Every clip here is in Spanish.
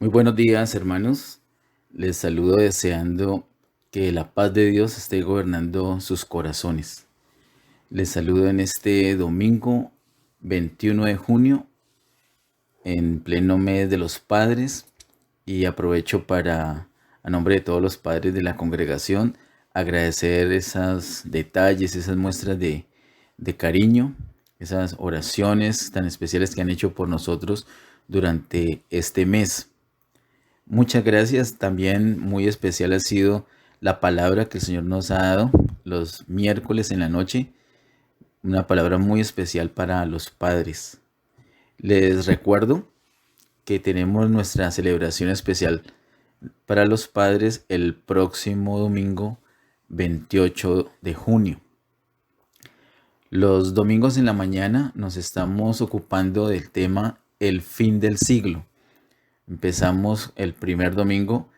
Muy buenos días, hermanos. Les saludo deseando que la paz de Dios esté gobernando sus corazones. Les saludo en este domingo 21 de junio, en pleno mes de los padres, y aprovecho para, a nombre de todos los padres de la congregación, agradecer esos detalles, esas muestras de cariño, esas oraciones tan especiales que han hecho por nosotros durante este mes. Muchas gracias. También muy especial ha sido la palabra que el Señor nos ha dado los miércoles en la noche. Una palabra muy especial para los padres. Les recuerdo que tenemos nuestra celebración especial para los padres el próximo domingo 28 de junio. Los domingos en la mañana nos estamos ocupando del tema el fin del siglo. Empezamos el primer domingo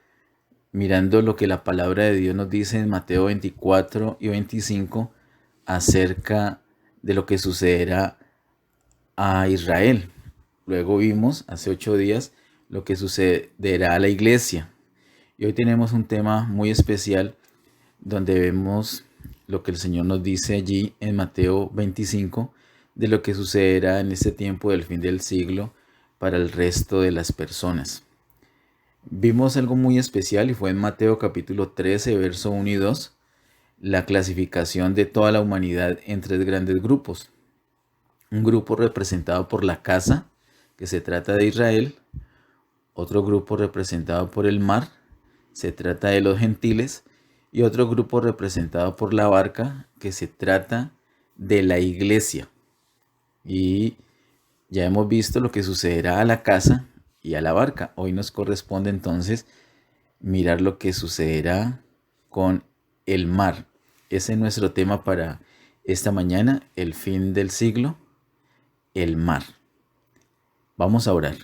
mirando lo que la palabra de Dios nos dice en Mateo 24 y 25 acerca de lo que sucederá a Israel. Luego vimos hace 8 días lo que sucederá a la iglesia. Y hoy tenemos un tema muy especial donde vemos lo que el Señor nos dice allí en Mateo 25 de lo que sucederá en este tiempo del fin del siglo para el resto de las personas. Vimos algo muy especial y fue en Mateo capítulo 13, verso 1 y 2, la clasificación de toda la humanidad en tres grandes grupos. Un grupo representado por la casa, que se trata de Israel. Otro grupo representado por el mar, se trata de los gentiles. Y otro grupo representado por la barca, que se trata de la iglesia. Y ya hemos visto lo que sucederá a la casa y a la barca. Hoy nos corresponde entonces mirar lo que sucederá con el mar. Ese es nuestro tema para esta mañana, el fin del siglo, el mar. Vamos a orar.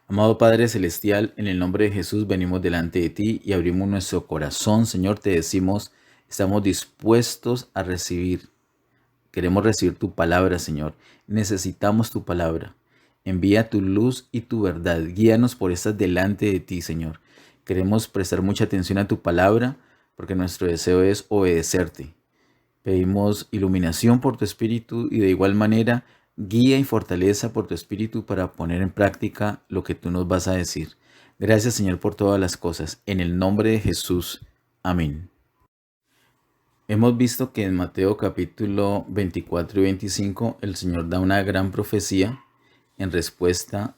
Amado Padre Celestial, en el nombre de Jesús venimos delante de ti y abrimos nuestro corazón. Señor, te decimos, estamos dispuestos a recibir. Queremos recibir tu palabra, Señor. Necesitamos tu palabra. Envía tu luz y tu verdad. Guíanos por estas delante de ti, Señor. Queremos prestar mucha atención a tu palabra porque nuestro deseo es obedecerte. Pedimos iluminación por tu espíritu y de igual manera guía y fortaleza por tu espíritu para poner en práctica lo que tú nos vas a decir. Gracias, Señor, por todas las cosas. En el nombre de Jesús. Amén. Hemos visto que en Mateo capítulo 24 y 25 el Señor da una gran profecía en respuesta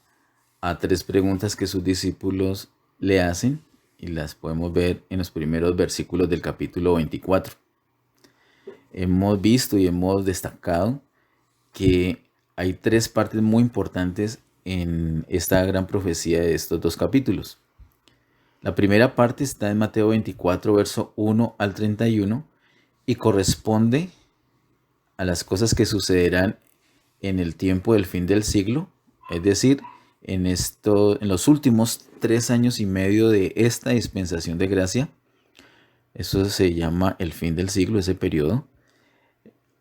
a tres preguntas que sus discípulos le hacen y las podemos ver en los primeros versículos del capítulo 24. Hemos visto y hemos destacado que hay tres partes muy importantes en esta gran profecía de estos dos capítulos. La primera parte está en Mateo 24, verso 1 al 31 y corresponde a las cosas que sucederán en el tiempo del fin del siglo, es decir, en los últimos 3 años y medio de esta dispensación de gracia. Eso se llama el fin del siglo, ese periodo.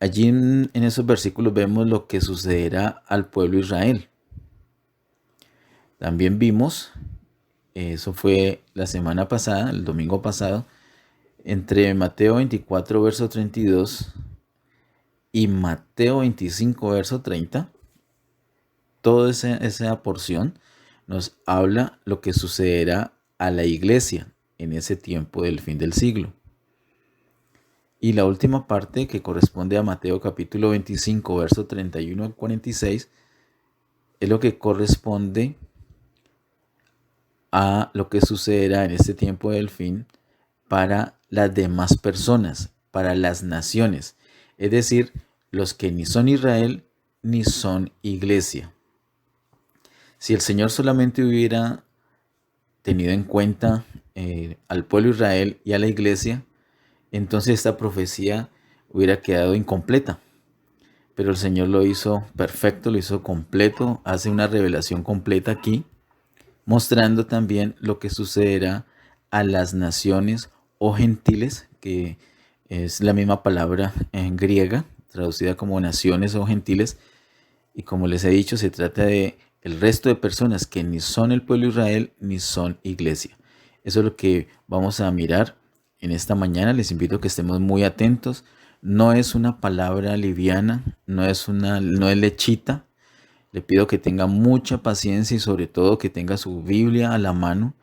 Allí en esos versículos vemos lo que sucederá al pueblo de Israel. También vimos, eso fue la semana pasada, el domingo pasado, entre Mateo 24, verso 32 y Mateo 25, verso 30, toda esa porción nos habla lo que sucederá a la iglesia en ese tiempo del fin del siglo. Y la última parte, que corresponde a Mateo capítulo 25, verso 31 al 46, es lo que corresponde a lo que sucederá en este tiempo del fin para las demás personas, para las naciones, es decir, los que ni son Israel ni son iglesia. Si el Señor solamente hubiera tenido en cuenta al pueblo de Israel y a la iglesia, entonces esta profecía hubiera quedado incompleta. Pero el Señor lo hizo perfecto, lo hizo completo, hace una revelación completa aquí, mostrando también lo que sucederá a las naciones o gentiles, que es la misma palabra en griega, traducida como naciones o gentiles. Y como les he dicho, se trata de el resto de personas que ni son el pueblo de Israel ni son iglesia. Eso es lo que vamos a mirar en esta mañana. Les invito a que estemos muy atentos. No es una palabra liviana, no es lechita. Le pido que tenga mucha paciencia y sobre todo que tenga su Biblia a la mano,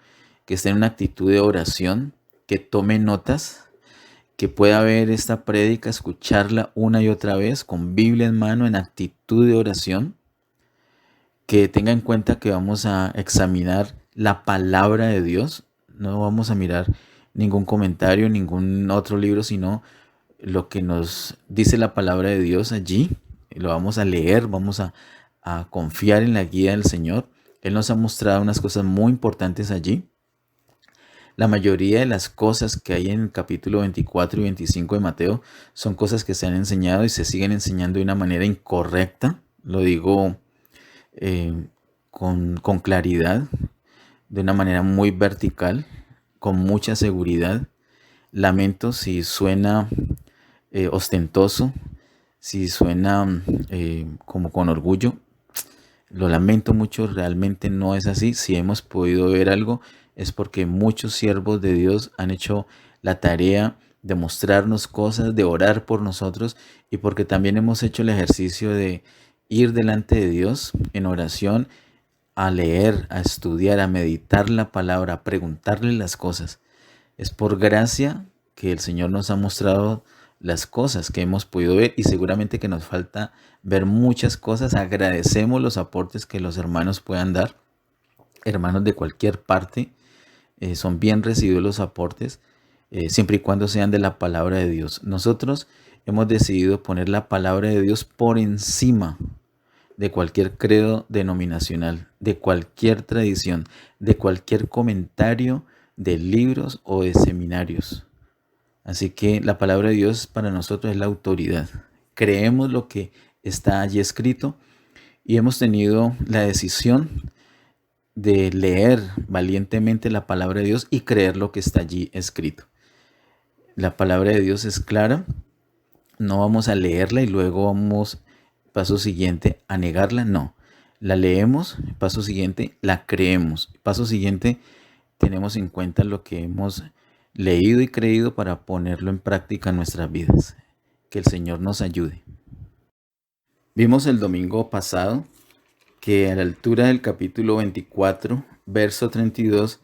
que esté en una actitud de oración, que tome notas, que pueda ver esta prédica, escucharla una y otra vez con Biblia en mano, en actitud de oración, que tenga en cuenta que vamos a examinar la palabra de Dios, no vamos a mirar ningún comentario, ningún otro libro, sino lo que nos dice la palabra de Dios allí. Lo vamos a leer, vamos a confiar en la guía del Señor. Él nos ha mostrado unas cosas muy importantes allí. La mayoría de las cosas que hay en el capítulo 24 y 25 de Mateo son cosas que se han enseñado y se siguen enseñando de una manera incorrecta. Lo digo con claridad, de una manera muy vertical, con mucha seguridad. Lamento si suena ostentoso, si suena como con orgullo. Lo lamento mucho, realmente no es así. Si hemos podido ver algo, es porque muchos siervos de Dios han hecho la tarea de mostrarnos cosas, de orar por nosotros, y porque también hemos hecho el ejercicio de ir delante de Dios en oración, a leer, a estudiar, a meditar la palabra, a preguntarle las cosas. Es por gracia que el Señor nos ha mostrado las cosas que hemos podido ver, y seguramente que nos falta ver muchas cosas. Agradecemos los aportes que los hermanos puedan dar, hermanos de cualquier parte. Son bien recibidos los aportes, siempre y cuando sean de la palabra de Dios. Nosotros hemos decidido poner la palabra de Dios por encima de cualquier credo denominacional, de cualquier tradición, de cualquier comentario de libros o de seminarios. Así que la palabra de Dios para nosotros es la autoridad. Creemos lo que está allí escrito y hemos tenido la decisión de leer valientemente la palabra de Dios y creer lo que está allí escrito. La palabra de Dios es clara. No vamos a leerla y luego vamos, paso siguiente, a negarla. No, la leemos, paso siguiente, la creemos. Paso siguiente, tenemos en cuenta lo que hemos leído y creído para ponerlo en práctica en nuestras vidas. Que el Señor nos ayude. Vimos el domingo pasado que a la altura del capítulo 24, verso 32,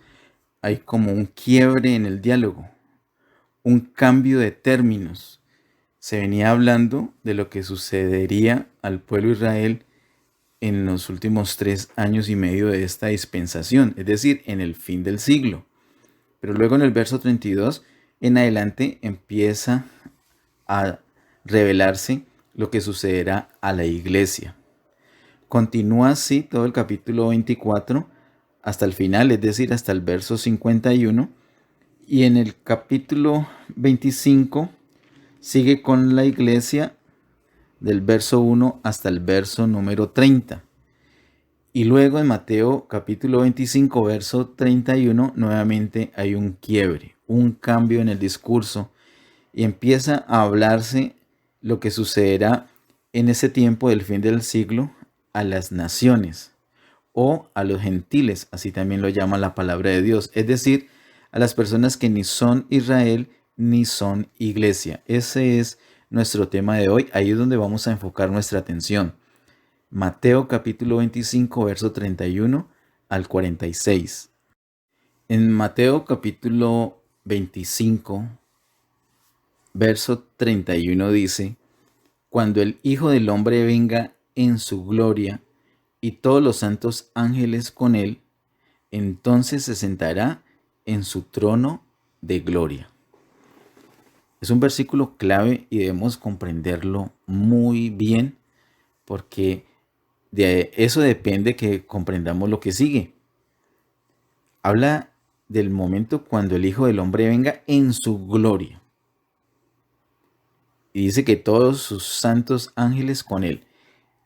hay como un quiebre en el diálogo, un cambio de términos. Se venía hablando de lo que sucedería al pueblo de Israel en los últimos 3 años y medio de esta dispensación, es decir, en el fin del siglo. Pero luego en el verso 32 en adelante empieza a revelarse lo que sucederá a la iglesia. Continúa así todo el capítulo 24 hasta el final, es decir, hasta el verso 51. Y en el capítulo 25 sigue con la iglesia del verso 1 hasta el verso número 30. Y luego en Mateo capítulo 25, verso 31, nuevamente hay un quiebre, un cambio en el discurso, y empieza a hablarse lo que sucederá en ese tiempo del fin del siglo a las naciones o a los gentiles, así también lo llama la palabra de Dios, es decir, a las personas que ni son Israel ni son iglesia. Ese es nuestro tema de hoy, ahí es donde vamos a enfocar nuestra atención. Mateo capítulo 25, verso 31 al 46. En Mateo capítulo 25, verso 31 dice: cuando el Hijo del Hombre venga en su gloria y todos los santos ángeles con él, entonces se sentará en su trono de gloria. Es un versículo clave y debemos comprenderlo muy bien, porque de eso depende que comprendamos lo que sigue. Habla del momento cuando el Hijo del Hombre venga en su gloria. Y dice que todos sus santos ángeles con él.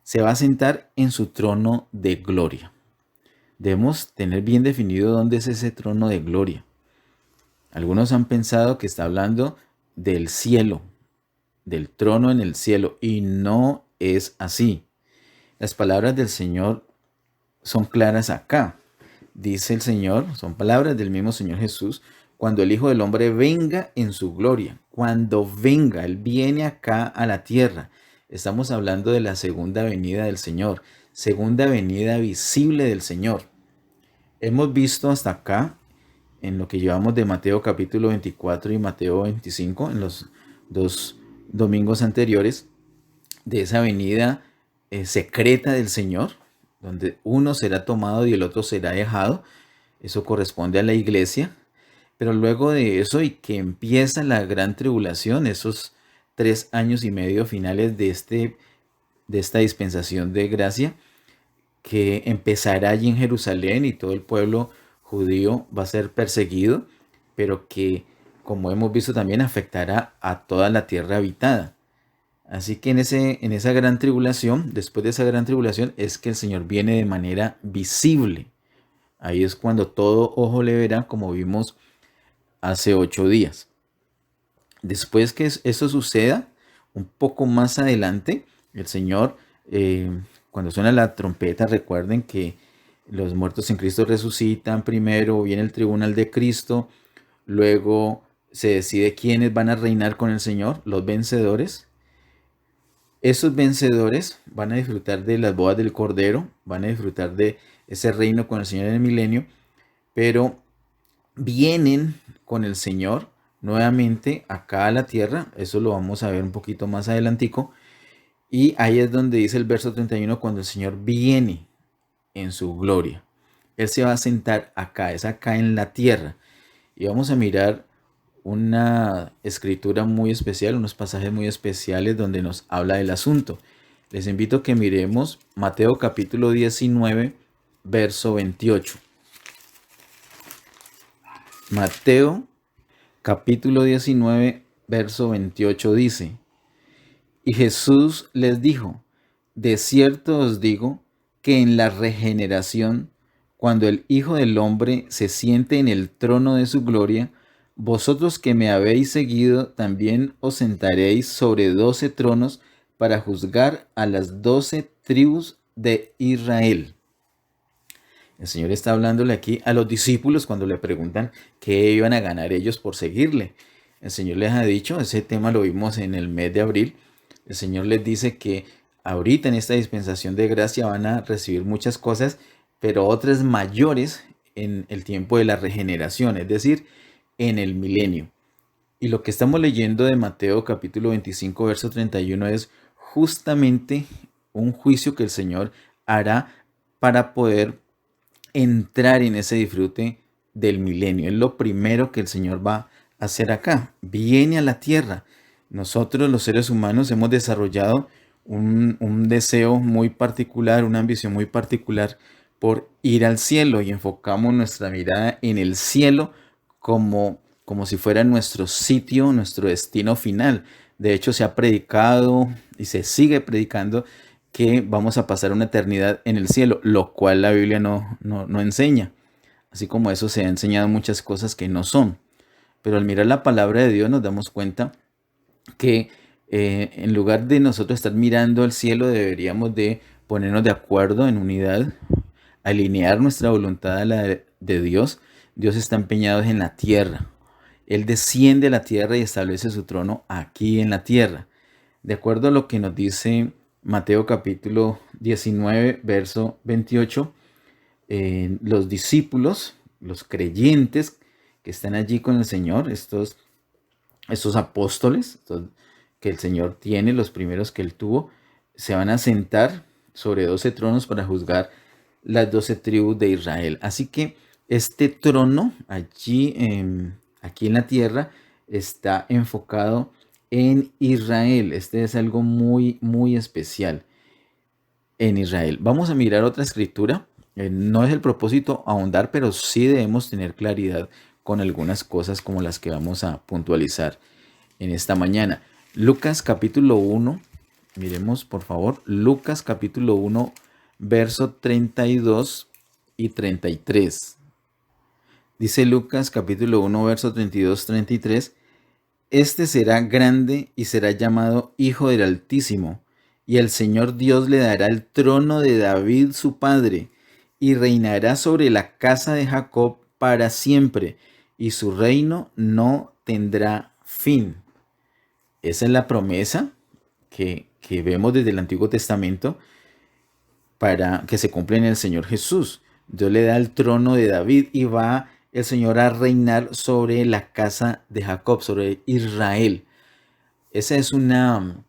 Se va a sentar en su trono de gloria. Debemos tener bien definido dónde es ese trono de gloria. Algunos han pensado que está hablando del cielo, del trono en el cielo, y no es así. Las palabras del Señor son claras acá. Dice el Señor, son palabras del mismo Señor Jesús, cuando el Hijo del Hombre venga en su gloria, cuando venga, Él viene acá a la tierra. Estamos hablando de la segunda venida del Señor, segunda venida visible del Señor. Hemos visto hasta acá, en lo que llevamos de Mateo capítulo 24 y Mateo 25, en los dos domingos anteriores, de esa venida secreta del Señor, donde uno será tomado y el otro será dejado. Eso corresponde a la iglesia. Pero luego de eso y que empieza la gran tribulación, esos 3 años y medio finales de esta dispensación de gracia, que empezará allí en Jerusalén y todo el pueblo judío va a ser perseguido, pero que, como hemos visto también, afectará a toda la tierra habitada. Así que en esa gran tribulación, después de esa gran tribulación, es que el Señor viene de manera visible. Ahí es cuando todo ojo le verá, como vimos hace 8 días. Después que eso suceda, un poco más adelante, el Señor, cuando suena la trompeta, recuerden que los muertos en Cristo resucitan primero, viene el tribunal de Cristo, luego se decide quiénes van a reinar con el Señor, los vencedores. Esos vencedores van a disfrutar de las bodas del Cordero, van a disfrutar de ese reino con el Señor en el milenio, pero vienen con el Señor nuevamente acá a la tierra. Eso lo vamos a ver un poquito más adelantico. Y ahí es donde dice el verso 31, cuando el Señor viene en su gloria. Él se va a sentar acá, es acá en la tierra. Y vamos a mirar una escritura muy especial, unos pasajes muy especiales donde nos habla del asunto. Les invito a que miremos Mateo capítulo 19, verso 28. Mateo capítulo 19, verso 28 dice: Y Jesús les dijo: de cierto os digo que en la regeneración, cuando el Hijo del Hombre se siente en el trono de su gloria, vosotros que me habéis seguido también os sentaréis sobre 12 tronos para juzgar a las 12 tribus de Israel. El Señor está hablándole aquí a los discípulos cuando le preguntan qué iban a ganar ellos por seguirle. El Señor les ha dicho, ese tema lo vimos en el mes de abril, el Señor les dice que ahorita en esta dispensación de gracia van a recibir muchas cosas, pero otras mayores en el tiempo de la regeneración, es decir, en el milenio. Y lo que estamos leyendo de Mateo capítulo 25, verso 31 es justamente un juicio que el Señor hará para poder entrar en ese disfrute del milenio. Es lo primero que el Señor va a hacer acá. Viene a la tierra. Nosotros los seres humanos hemos desarrollado un deseo muy particular, una ambición muy particular por ir al cielo y enfocamos nuestra mirada en el cielo como si fuera nuestro sitio, nuestro destino final. De hecho, se ha predicado y se sigue predicando que vamos a pasar una eternidad en el cielo, lo cual la Biblia no enseña. Así como eso se ha enseñado muchas cosas que no son. Pero al mirar la palabra de Dios nos damos cuenta que en lugar de nosotros estar mirando al cielo, deberíamos de ponernos de acuerdo en unidad, alinear nuestra voluntad a la de Dios. Dios está empeñado en la tierra. Él desciende a la tierra y establece su trono aquí en la tierra. De acuerdo a lo que nos dice Mateo capítulo 19, verso 28, los discípulos, los creyentes que están allí con el Señor, estos apóstoles que el Señor tiene, los primeros que Él tuvo, se van a sentar sobre 12 tronos para juzgar las 12 tribus de Israel. Así que este trono allí, aquí en la tierra, está enfocado en Israel. Este es algo muy, muy especial en Israel. Vamos a mirar otra escritura. No es el propósito ahondar, pero sí debemos tener claridad con algunas cosas como las que vamos a puntualizar en esta mañana. Lucas capítulo 1, miremos por favor, Lucas capítulo 1, verso 32 y 33. Dice Lucas capítulo 1, verso 32-33, este será grande y será llamado Hijo del Altísimo, y el Señor Dios le dará el trono de David su padre, y reinará sobre la casa de Jacob para siempre, y su reino no tendrá fin. Esa es la promesa que vemos desde el Antiguo Testamento para que se cumpla en el Señor Jesús. Dios le da el trono de David y va el Señor a reinar sobre la casa de Jacob, sobre Israel. Esa es una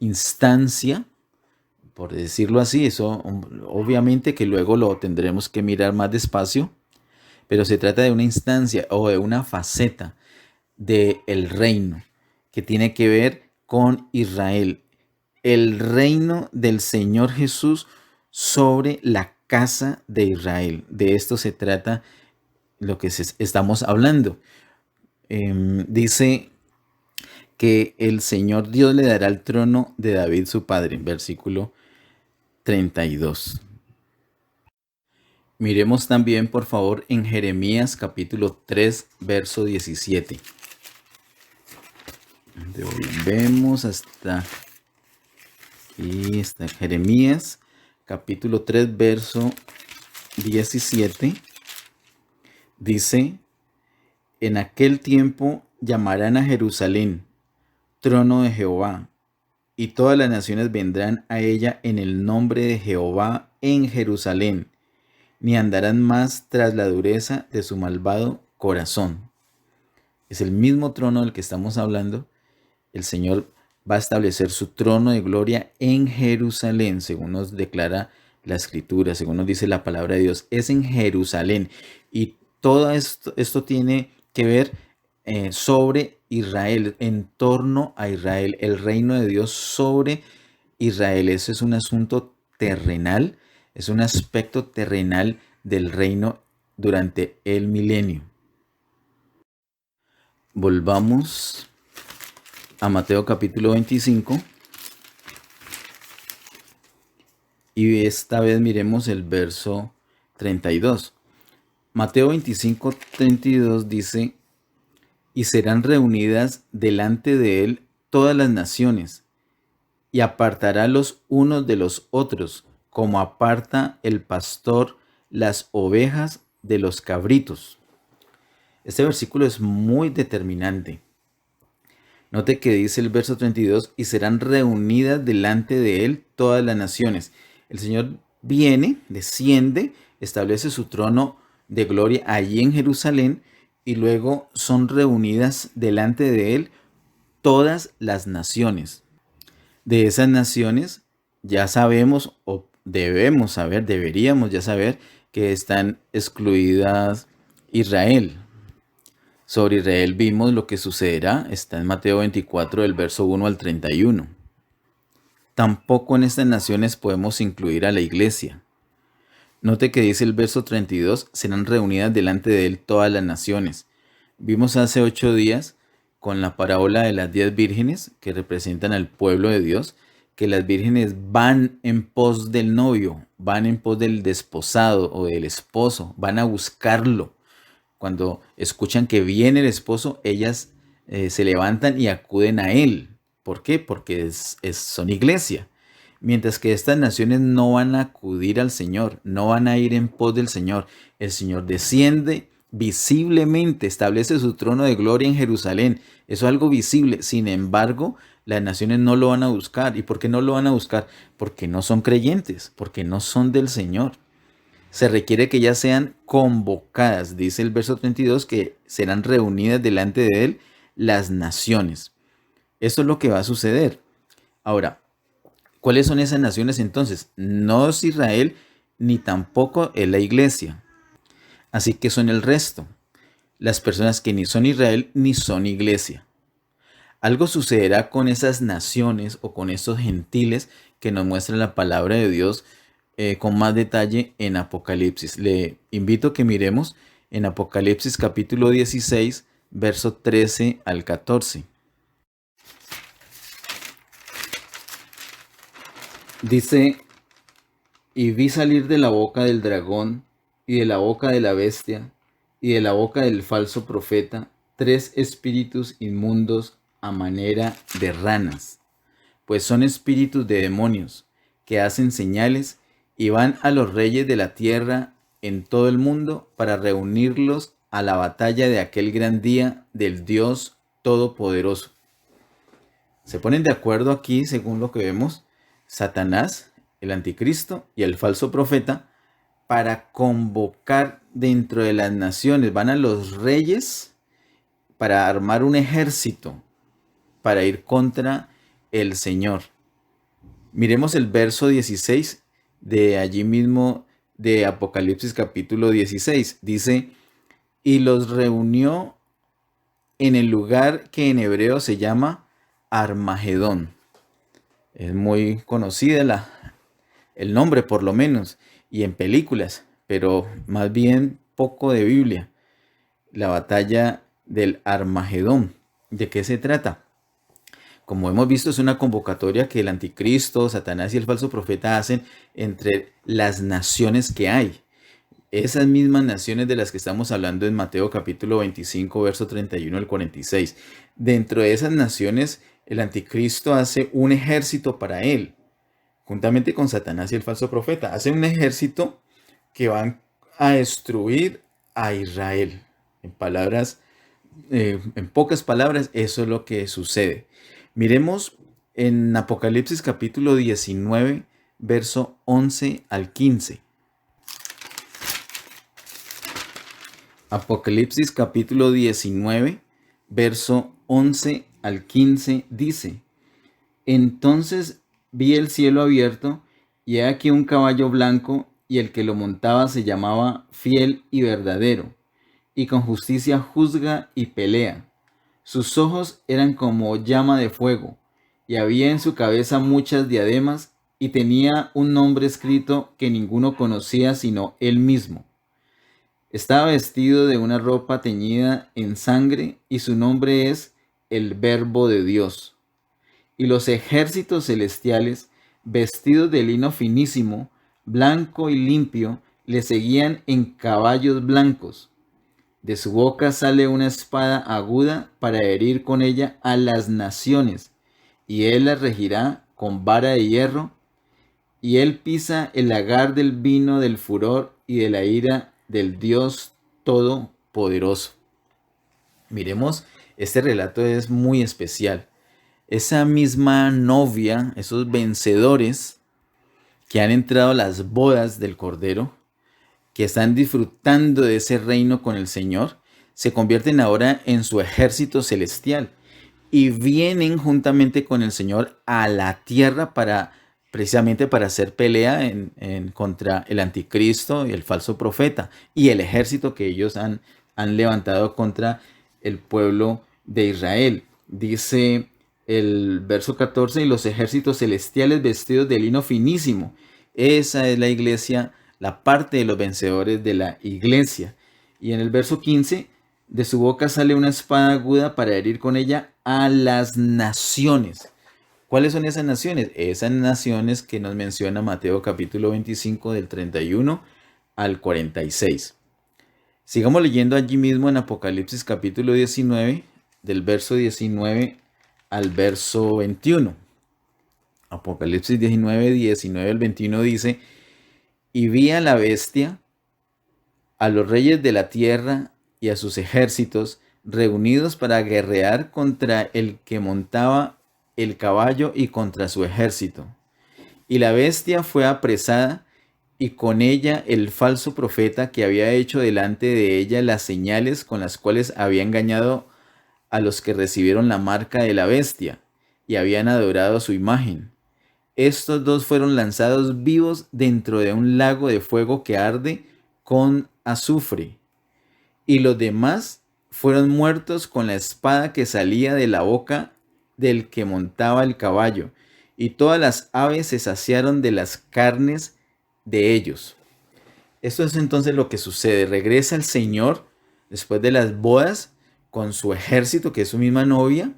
instancia, por decirlo así. Eso obviamente que luego lo tendremos que mirar más despacio, pero se trata de una instancia o de una faceta del reino que tiene que ver con Israel. El reino del Señor Jesús sobre la casa de Israel. De esto se trata lo que estamos hablando. Dice que el Señor Dios le dará el trono de David su padre, versículo 32. Miremos también, por favor, en Jeremías capítulo 3, verso 17. Volvemos hasta aquí, está Jeremías capítulo 3, verso 17. Dice: en aquel tiempo llamarán a Jerusalén trono de Jehová, y todas las naciones vendrán a ella en el nombre de Jehová en Jerusalén, ni andarán más tras la dureza de su malvado corazón. Es el mismo trono del que estamos hablando. El Señor va a establecer su trono de gloria en Jerusalén, según nos declara la Escritura, según nos dice la palabra de Dios. Es en Jerusalén. Y todo esto tiene que ver sobre Israel, en torno a Israel, el reino de Dios sobre Israel. Eso es un asunto terrenal, es un aspecto terrenal del reino durante el milenio. Volvamos a Mateo capítulo 25 y esta vez miremos el verso 32. Mateo 25, 32 dice: y serán reunidas delante de él todas las naciones, y apartará los unos de los otros, como aparta el pastor las ovejas de los cabritos. Este versículo es muy determinante. Note que dice el verso 32, y serán reunidas delante de él todas las naciones. El Señor viene, desciende, establece su trono de gloria allí en Jerusalén, y luego son reunidas delante de él todas las naciones. De esas naciones ya sabemos, o debemos saber, deberíamos ya saber, que están excluidas Israel. Sobre Israel vimos lo que sucederá, está en Mateo 24, del verso 1 al 31. Tampoco en estas naciones podemos incluir a la iglesia. Note que dice el verso 32, serán reunidas delante de él todas las naciones. Vimos hace 8 días con la parábola de las 10 vírgenes que representan al pueblo de Dios, que las vírgenes van en pos del novio, van en pos del desposado o del esposo, van a buscarlo. Cuando escuchan que viene el esposo, ellas se levantan y acuden a él. ¿Por qué? Porque son iglesia. Mientras que estas naciones no van a acudir al Señor, no van a ir en pos del Señor. El Señor desciende visiblemente, establece su trono de gloria en Jerusalén. Eso es algo visible. Sin embargo, las naciones no lo van a buscar. ¿Y por qué no lo van a buscar? Porque no son creyentes, porque no son del Señor. Se requiere que ellas sean convocadas. Dice el verso 32 que serán reunidas delante de él las naciones. Esto es lo que va a suceder. Ahora, ¿cuáles son esas naciones entonces? No es Israel, ni tampoco es la iglesia. Así que son el resto. Las personas que ni son Israel ni son iglesia. Algo sucederá con esas naciones o con esos gentiles que nos muestra la palabra de Dios con más detalle en Apocalipsis. Le invito a que miremos en Apocalipsis capítulo 16, verso 13 al 14. Dice: y vi salir de la boca del dragón, y de la boca de la bestia, y de la boca del falso profeta, 3 espíritus inmundos a manera de ranas, pues son espíritus de demonios, que hacen señales y van a los reyes de la tierra en todo el mundo para reunirlos a la batalla de aquel gran día del Dios Todopoderoso. Se ponen de acuerdo aquí, según lo que vemos, Satanás, el anticristo y el falso profeta, para convocar dentro de las naciones. Van a los reyes para armar un ejército para ir contra el Señor. Miremos el verso 16 de allí mismo de Apocalipsis capítulo 16. Dice, y los reunió en el lugar que en hebreo se llama Armagedón. Es muy conocida el nombre por lo menos, y en películas, pero más bien poco de Biblia. La batalla del Armagedón. ¿De qué se trata? Como hemos visto, es una convocatoria que el anticristo, Satanás y el falso profeta hacen entre las naciones que hay. Esas mismas naciones de las que estamos hablando en Mateo capítulo 25, verso 31 al 46. Dentro de esas naciones, el anticristo hace un ejército para él, juntamente con Satanás y el falso profeta. Hace un ejército que van a destruir a Israel. En pocas palabras, eso es lo que sucede. Miremos en Apocalipsis capítulo 19, verso 11 al 15. Apocalipsis capítulo 19, verso 11 al 15 dice, entonces vi el cielo abierto, y he aquí un caballo blanco, y el que lo montaba se llamaba Fiel y Verdadero, y con justicia juzga y pelea. Sus ojos eran como llama de fuego, y había en su cabeza muchas diademas, y tenía un nombre escrito que ninguno conocía sino él mismo. Estaba vestido de una ropa teñida en sangre, y su nombre es el Verbo de Dios. Y los ejércitos celestiales, vestidos de lino finísimo, blanco y limpio, le seguían en caballos blancos. De su boca sale una espada aguda para herir con ella a las naciones, y él las regirá con vara de hierro, y él pisa el lagar del vino del furor y de la ira del Dios Todopoderoso. Miremos, este relato es muy especial. Esa misma novia, esos vencedores que han entrado a las bodas del Cordero, que están disfrutando de ese reino con el Señor, se convierten ahora en su ejército celestial y vienen juntamente con el Señor a la tierra precisamente para hacer pelea contra el anticristo y el falso profeta y el ejército que ellos han levantado contra el pueblo de Israel. Dice el verso 14, y los ejércitos celestiales vestidos de lino finísimo. Esa es la iglesia, la parte de los vencedores de la iglesia. Y en el verso 15, de su boca sale una espada aguda para herir con ella a las naciones. ¿Cuáles son esas naciones? Esas naciones que nos menciona Mateo capítulo 25 del 31 al 46. Sigamos leyendo allí mismo en Apocalipsis capítulo 19, del verso 19 al verso 21. Apocalipsis 19 al 21 dice, y vi a la bestia, a los reyes de la tierra y a sus ejércitos reunidos para guerrear contra el que montaba el caballo y contra su ejército. Y la bestia fue apresada, y con ella el falso profeta que había hecho delante de ella las señales con las cuales había engañado a los que recibieron la marca de la bestia y habían adorado su imagen. Estos dos fueron lanzados vivos dentro de un lago de fuego que arde con azufre, y los demás fueron muertos con la espada que salía de la boca del que montaba el caballo, y todas las aves se saciaron de las carnes de ellos. Esto es entonces lo que sucede. Regresa el Señor después de las bodas con su ejército, que es su misma novia,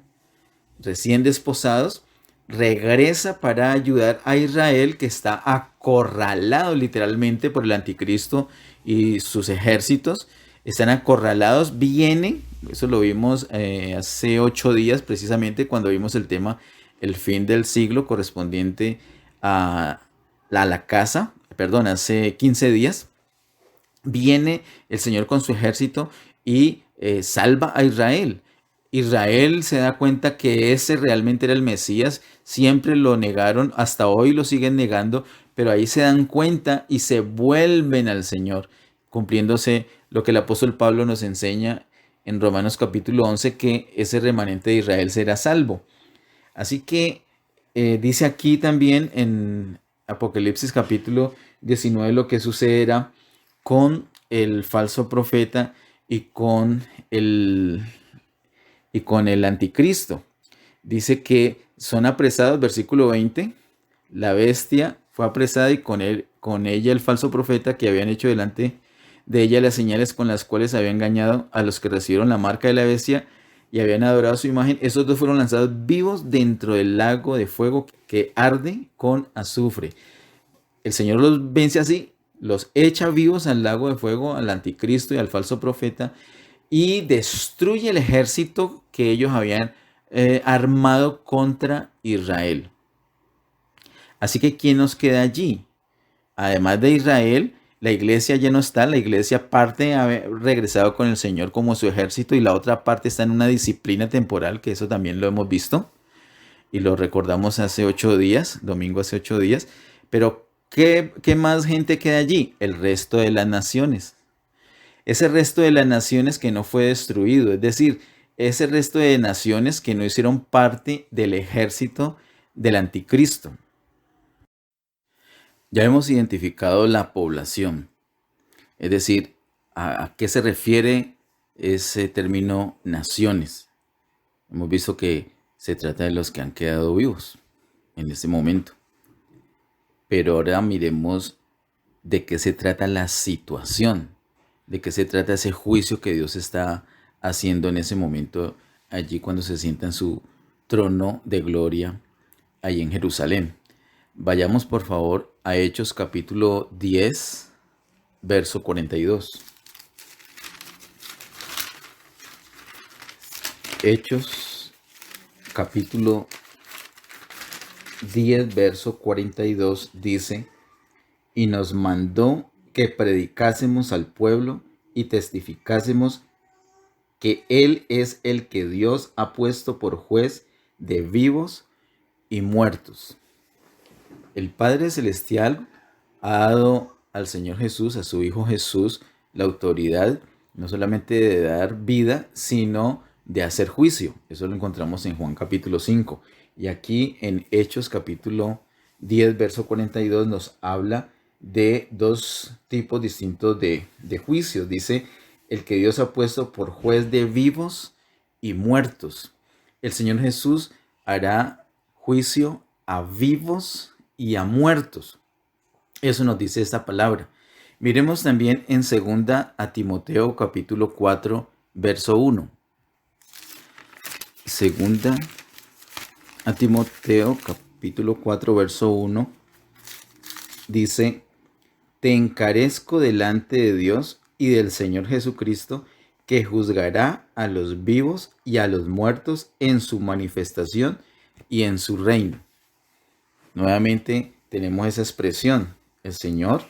recién desposados. Regresa para ayudar a Israel, que está acorralado literalmente por el anticristo y sus ejércitos. Están acorralados, vienen, eso lo vimos hace 8 días precisamente cuando vimos el tema el fin del siglo correspondiente a la casa, perdón, hace 15 días, viene el Señor con su ejército y salva a Israel. Israel se da cuenta que ese realmente era el Mesías, siempre lo negaron, hasta hoy lo siguen negando, pero ahí se dan cuenta y se vuelven al Señor, cumpliéndose lo que el apóstol Pablo nos enseña en Romanos capítulo 11, que ese remanente de Israel será salvo. Así que dice aquí también en Apocalipsis capítulo 19 lo que sucederá con el falso profeta y y con el anticristo. Dice que son apresados, versículo 20, la bestia fue apresada y con ella el falso profeta, que habían hecho delante de ella las señales con las cuales había engañado a los que recibieron la marca de la bestia y habían adorado su imagen. Esos dos fueron lanzados vivos dentro del lago de fuego que arde con azufre. El Señor los vence así, los echa vivos al lago de fuego, al anticristo y al falso profeta, y destruye el ejército que ellos habían armado contra Israel. Así que ¿quién nos queda allí? Además de Israel, la iglesia ya no está, la iglesia parte ha regresado con el Señor como su ejército y la otra parte está en una disciplina temporal, que eso también lo hemos visto y lo recordamos hace 8 días, domingo hace 8 días. Pero ¿qué más gente queda allí? El resto de las naciones. Ese resto de las naciones que no fue destruido, es decir, ese resto de naciones que no hicieron parte del ejército del anticristo. Ya hemos identificado la población, es decir, a qué se refiere ese término naciones. Hemos visto que se trata de los que han quedado vivos en este momento. Pero ahora miremos de qué se trata la situación, de qué se trata ese juicio que Dios está haciendo en ese momento allí cuando se sienta en su trono de gloria allí en Jerusalén. Vayamos por favor a Hechos capítulo 10, verso 42. Hechos capítulo 10, verso 42 dice: y nos mandó que predicásemos al pueblo y testificásemos que Él es el que Dios ha puesto por juez de vivos y muertos. El Padre Celestial ha dado al Señor Jesús, a su Hijo Jesús, la autoridad no solamente de dar vida, sino de hacer juicio. Eso lo encontramos en Juan capítulo 5. Y aquí en Hechos capítulo 10, verso 42 nos habla de dos tipos distintos de juicios. Dice, el que Dios ha puesto por juez de vivos y muertos. El Señor Jesús hará juicio a vivos y a muertos. Eso nos dice esta palabra. Miremos también en 2 a Timoteo capítulo 4, verso 1. 2 a Timoteo capítulo 4, verso 1 dice: te encarezco delante de Dios y del Señor Jesucristo, que juzgará a los vivos y a los muertos en su manifestación y en su reino. Nuevamente tenemos esa expresión. El Señor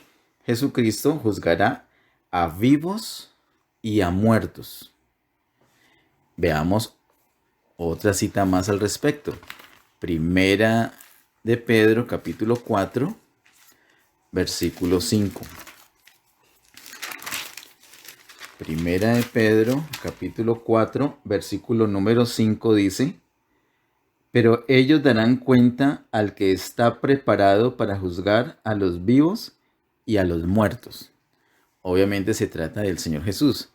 Jesucristo juzgará a vivos y a muertos. Veamos otra cita más al respecto. Primera de Pedro, capítulo 4, versículo 5. Primera de Pedro, capítulo 4, versículo número 5 dice: pero ellos darán cuenta al que está preparado para juzgar a los vivos y a los muertos. Obviamente se trata del Señor Jesús,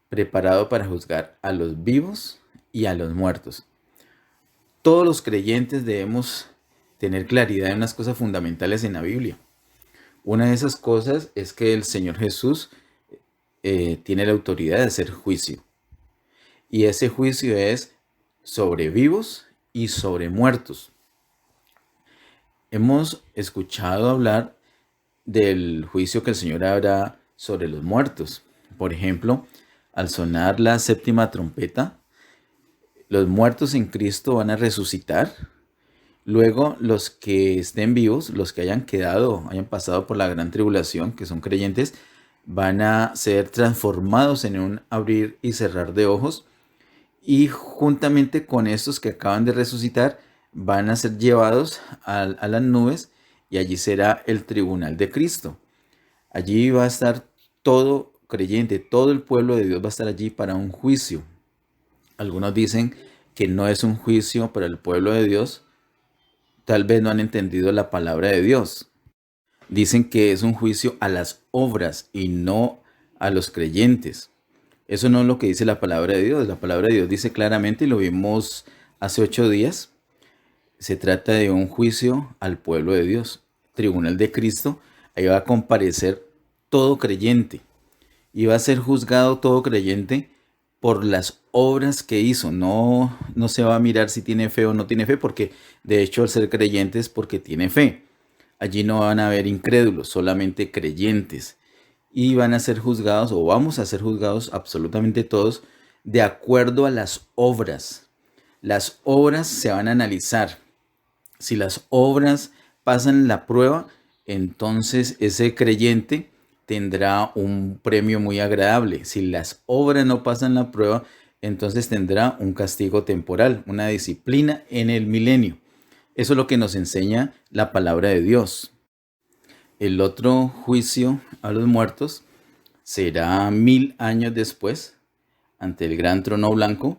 preparado para juzgar a los vivos y a los muertos. Todos los creyentes debemos tener claridad en unas cosas fundamentales en la Biblia. Una de esas cosas es que el Señor Jesús tiene la autoridad de hacer juicio. Y ese juicio es sobre vivos y sobre muertos. Hemos escuchado hablar del juicio que el Señor hará sobre los muertos. Por ejemplo, al sonar la séptima trompeta, los muertos en Cristo van a resucitar. Luego, los que estén vivos, los que hayan quedado, hayan pasado por la gran tribulación, que son creyentes, van a ser transformados en un abrir y cerrar de ojos. Y juntamente con estos que acaban de resucitar, van a ser llevados a las nubes y allí será el tribunal de Cristo. Allí va a estar todo creyente, todo el pueblo de Dios va a estar allí para un juicio. Algunos dicen que no es un juicio para el pueblo de Dios. Tal vez no han entendido la palabra de Dios. Dicen que es un juicio a las obras y no a los creyentes. Eso no es lo que dice la palabra de Dios. La palabra de Dios dice claramente, y lo vimos hace 8 días, se trata de un juicio al pueblo de Dios. Tribunal de Cristo, ahí va a comparecer todo creyente. Y va a ser juzgado todo creyente por las obras que hizo. No se va a mirar si tiene fe o no tiene fe, porque de hecho al ser creyente es porque tiene fe. Allí no van a haber incrédulos, solamente creyentes. Y van a ser juzgados, o vamos a ser juzgados absolutamente todos, de acuerdo a las obras. Las obras se van a analizar. Si las obras pasan la prueba, entonces ese creyente tendrá un premio muy agradable. Si las obras no pasan la prueba, entonces tendrá un castigo temporal, una disciplina en el milenio. Eso es lo que nos enseña la palabra de Dios. El otro juicio a los muertos será 1000 años después, ante el gran trono blanco.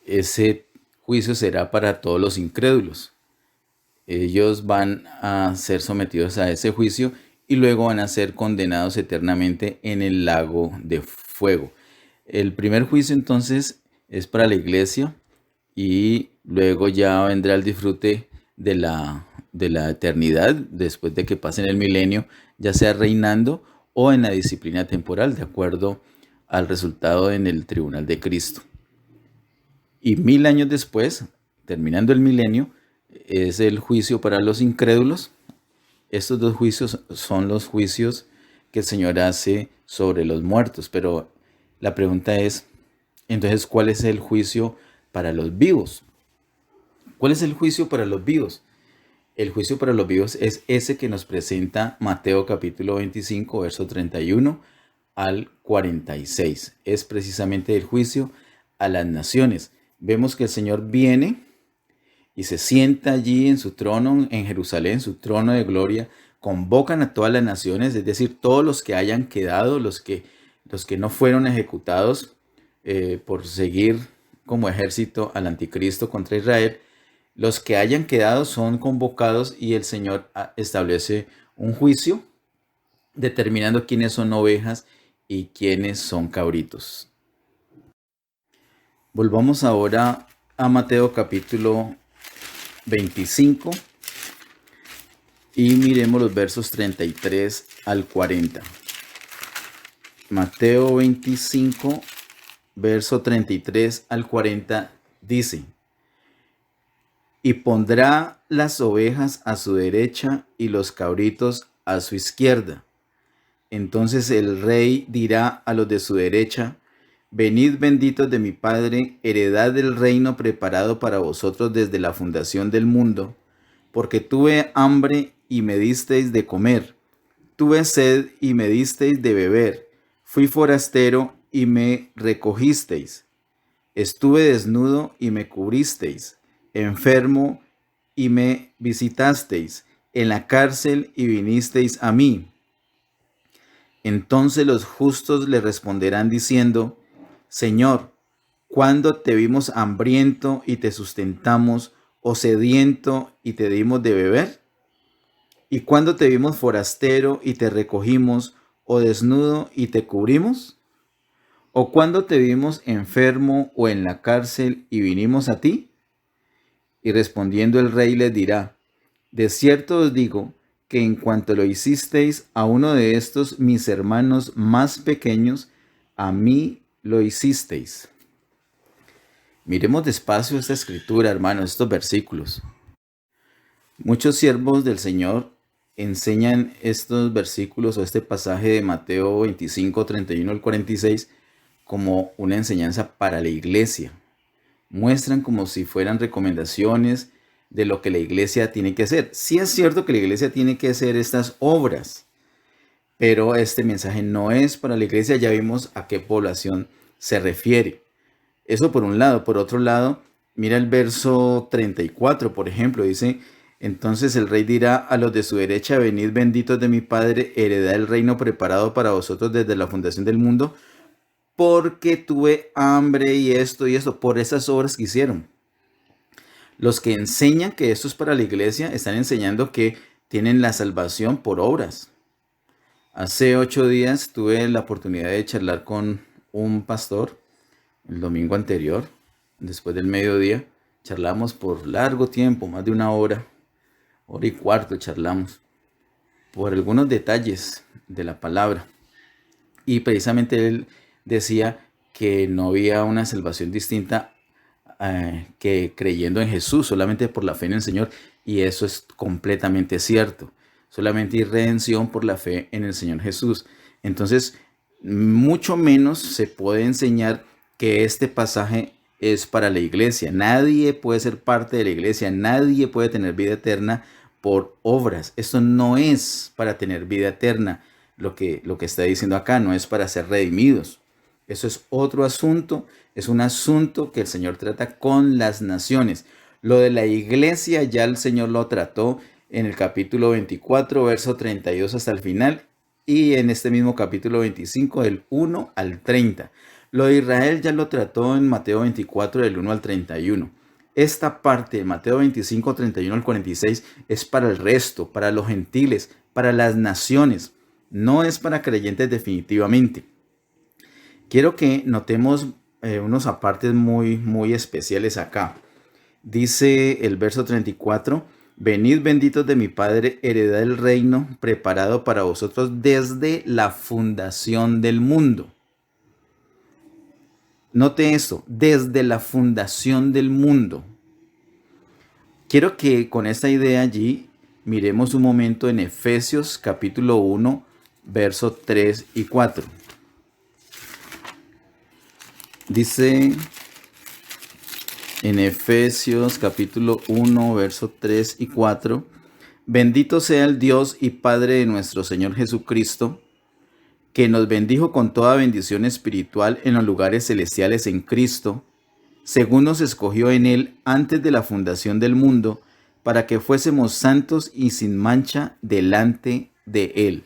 Ese juicio será para todos los incrédulos. Ellos van a ser sometidos a ese juicio y luego van a ser condenados eternamente en el lago de fuego. El primer juicio entonces es para la iglesia y luego ya vendrá el disfrute de la eternidad después de que pasen el milenio, ya sea reinando o en la disciplina temporal, de acuerdo al resultado en el tribunal de Cristo. Y 1000 años después, terminando el milenio, es el juicio para los incrédulos. Estos dos juicios son los juicios que el Señor hace sobre los muertos. Pero la pregunta es, entonces, ¿cuál es el juicio para los vivos? ¿Cuál es el juicio para los vivos? El juicio para los vivos es ese que nos presenta Mateo capítulo 25, verso 31 al 46. Es precisamente el juicio a las naciones. Vemos que el Señor viene y se sienta allí en su trono, en Jerusalén, su trono de gloria. Convocan a todas las naciones, es decir, todos los que hayan quedado, los que no fueron ejecutados por seguir como ejército al anticristo contra Israel. Los que hayan quedado son convocados y el Señor establece un juicio determinando quiénes son ovejas y quiénes son cabritos. Volvamos ahora a Mateo capítulo 25 y miremos los versos 33 al 40. Mateo 25, verso 33 al 40 dice: y pondrá las ovejas a su derecha y los cabritos a su izquierda. Entonces el rey dirá a los de su derecha: venid benditos de mi Padre, heredad del reino preparado para vosotros desde la fundación del mundo, porque tuve hambre y me disteis de comer, tuve sed y me disteis de beber, fui forastero y me recogisteis, estuve desnudo y me cubristeis, enfermo y me visitasteis, en la cárcel y vinisteis a mí. Entonces los justos le responderán diciendo: Señor, ¿cuándo te vimos hambriento y te sustentamos, o sediento y te dimos de beber? ¿Y cuándo te vimos forastero y te recogimos, o desnudo y te cubrimos? ¿O cuándo te vimos enfermo o en la cárcel y vinimos a ti? Y respondiendo el rey les dirá: de cierto os digo que en cuanto lo hicisteis a uno de estos mis hermanos más pequeños, a mí lo hicisteis. Miremos despacio esta escritura, hermanos, estos versículos. Muchos siervos del Señor enseñan estos versículos o este pasaje de Mateo 25, 31 al 46 como una enseñanza para la iglesia. Muestran como si fueran recomendaciones de lo que la iglesia tiene que hacer. Sí es cierto que la iglesia tiene que hacer estas obras, pero este mensaje no es para la iglesia. Ya vimos a qué población se refiere. Eso por un lado. Por otro lado, mira el verso 34, por ejemplo, dice: entonces el rey dirá a los de su derecha: venid benditos de mi Padre, heredad el reino preparado para vosotros desde la fundación del mundo, porque tuve hambre y esto, por esas obras que hicieron. Los que enseñan que esto es para la iglesia están enseñando que tienen la salvación por obras. Hace 8 días tuve la oportunidad de charlar con un pastor el domingo anterior, después del mediodía. Charlamos por largo tiempo, más de una hora y cuarto charlamos, por algunos detalles de la palabra. Y precisamente él decía que no había una salvación distinta que creyendo en Jesús, solamente por la fe en el Señor. Y eso es completamente cierto. Solamente hay redención por la fe en el Señor Jesús. Entonces, mucho menos se puede enseñar que este pasaje es para la iglesia. Nadie puede ser parte de la iglesia, nadie puede tener vida eterna por obras. Esto no es para tener vida eterna. Lo que está diciendo acá no es para ser redimidos. Eso es otro asunto, es un asunto que el Señor trata con las naciones. Lo de la iglesia ya el Señor lo trató en el capítulo 24, verso 32 hasta el final, y en este mismo capítulo 25, del 1 al 30. Lo de Israel ya lo trató en Mateo 24, del 1 al 31. Esta parte de Mateo 25, 31 al 46 es para el resto, para los gentiles, para las naciones. No es para creyentes definitivamente. Quiero que notemos unos apartes muy especiales acá. Dice el verso 34: venid benditos de mi Padre, heredad del reino preparado para vosotros desde la fundación del mundo. Note esto: desde la fundación del mundo. Quiero que con esta idea allí miremos un momento en Efesios capítulo 1, versos 3 y 4. Dice en Efesios capítulo 1, versos 3 y 4: bendito sea el Dios y Padre de nuestro Señor Jesucristo, que nos bendijo con toda bendición espiritual en los lugares celestiales en Cristo, según nos escogió en Él antes de la fundación del mundo, para que fuésemos santos y sin mancha delante de Él.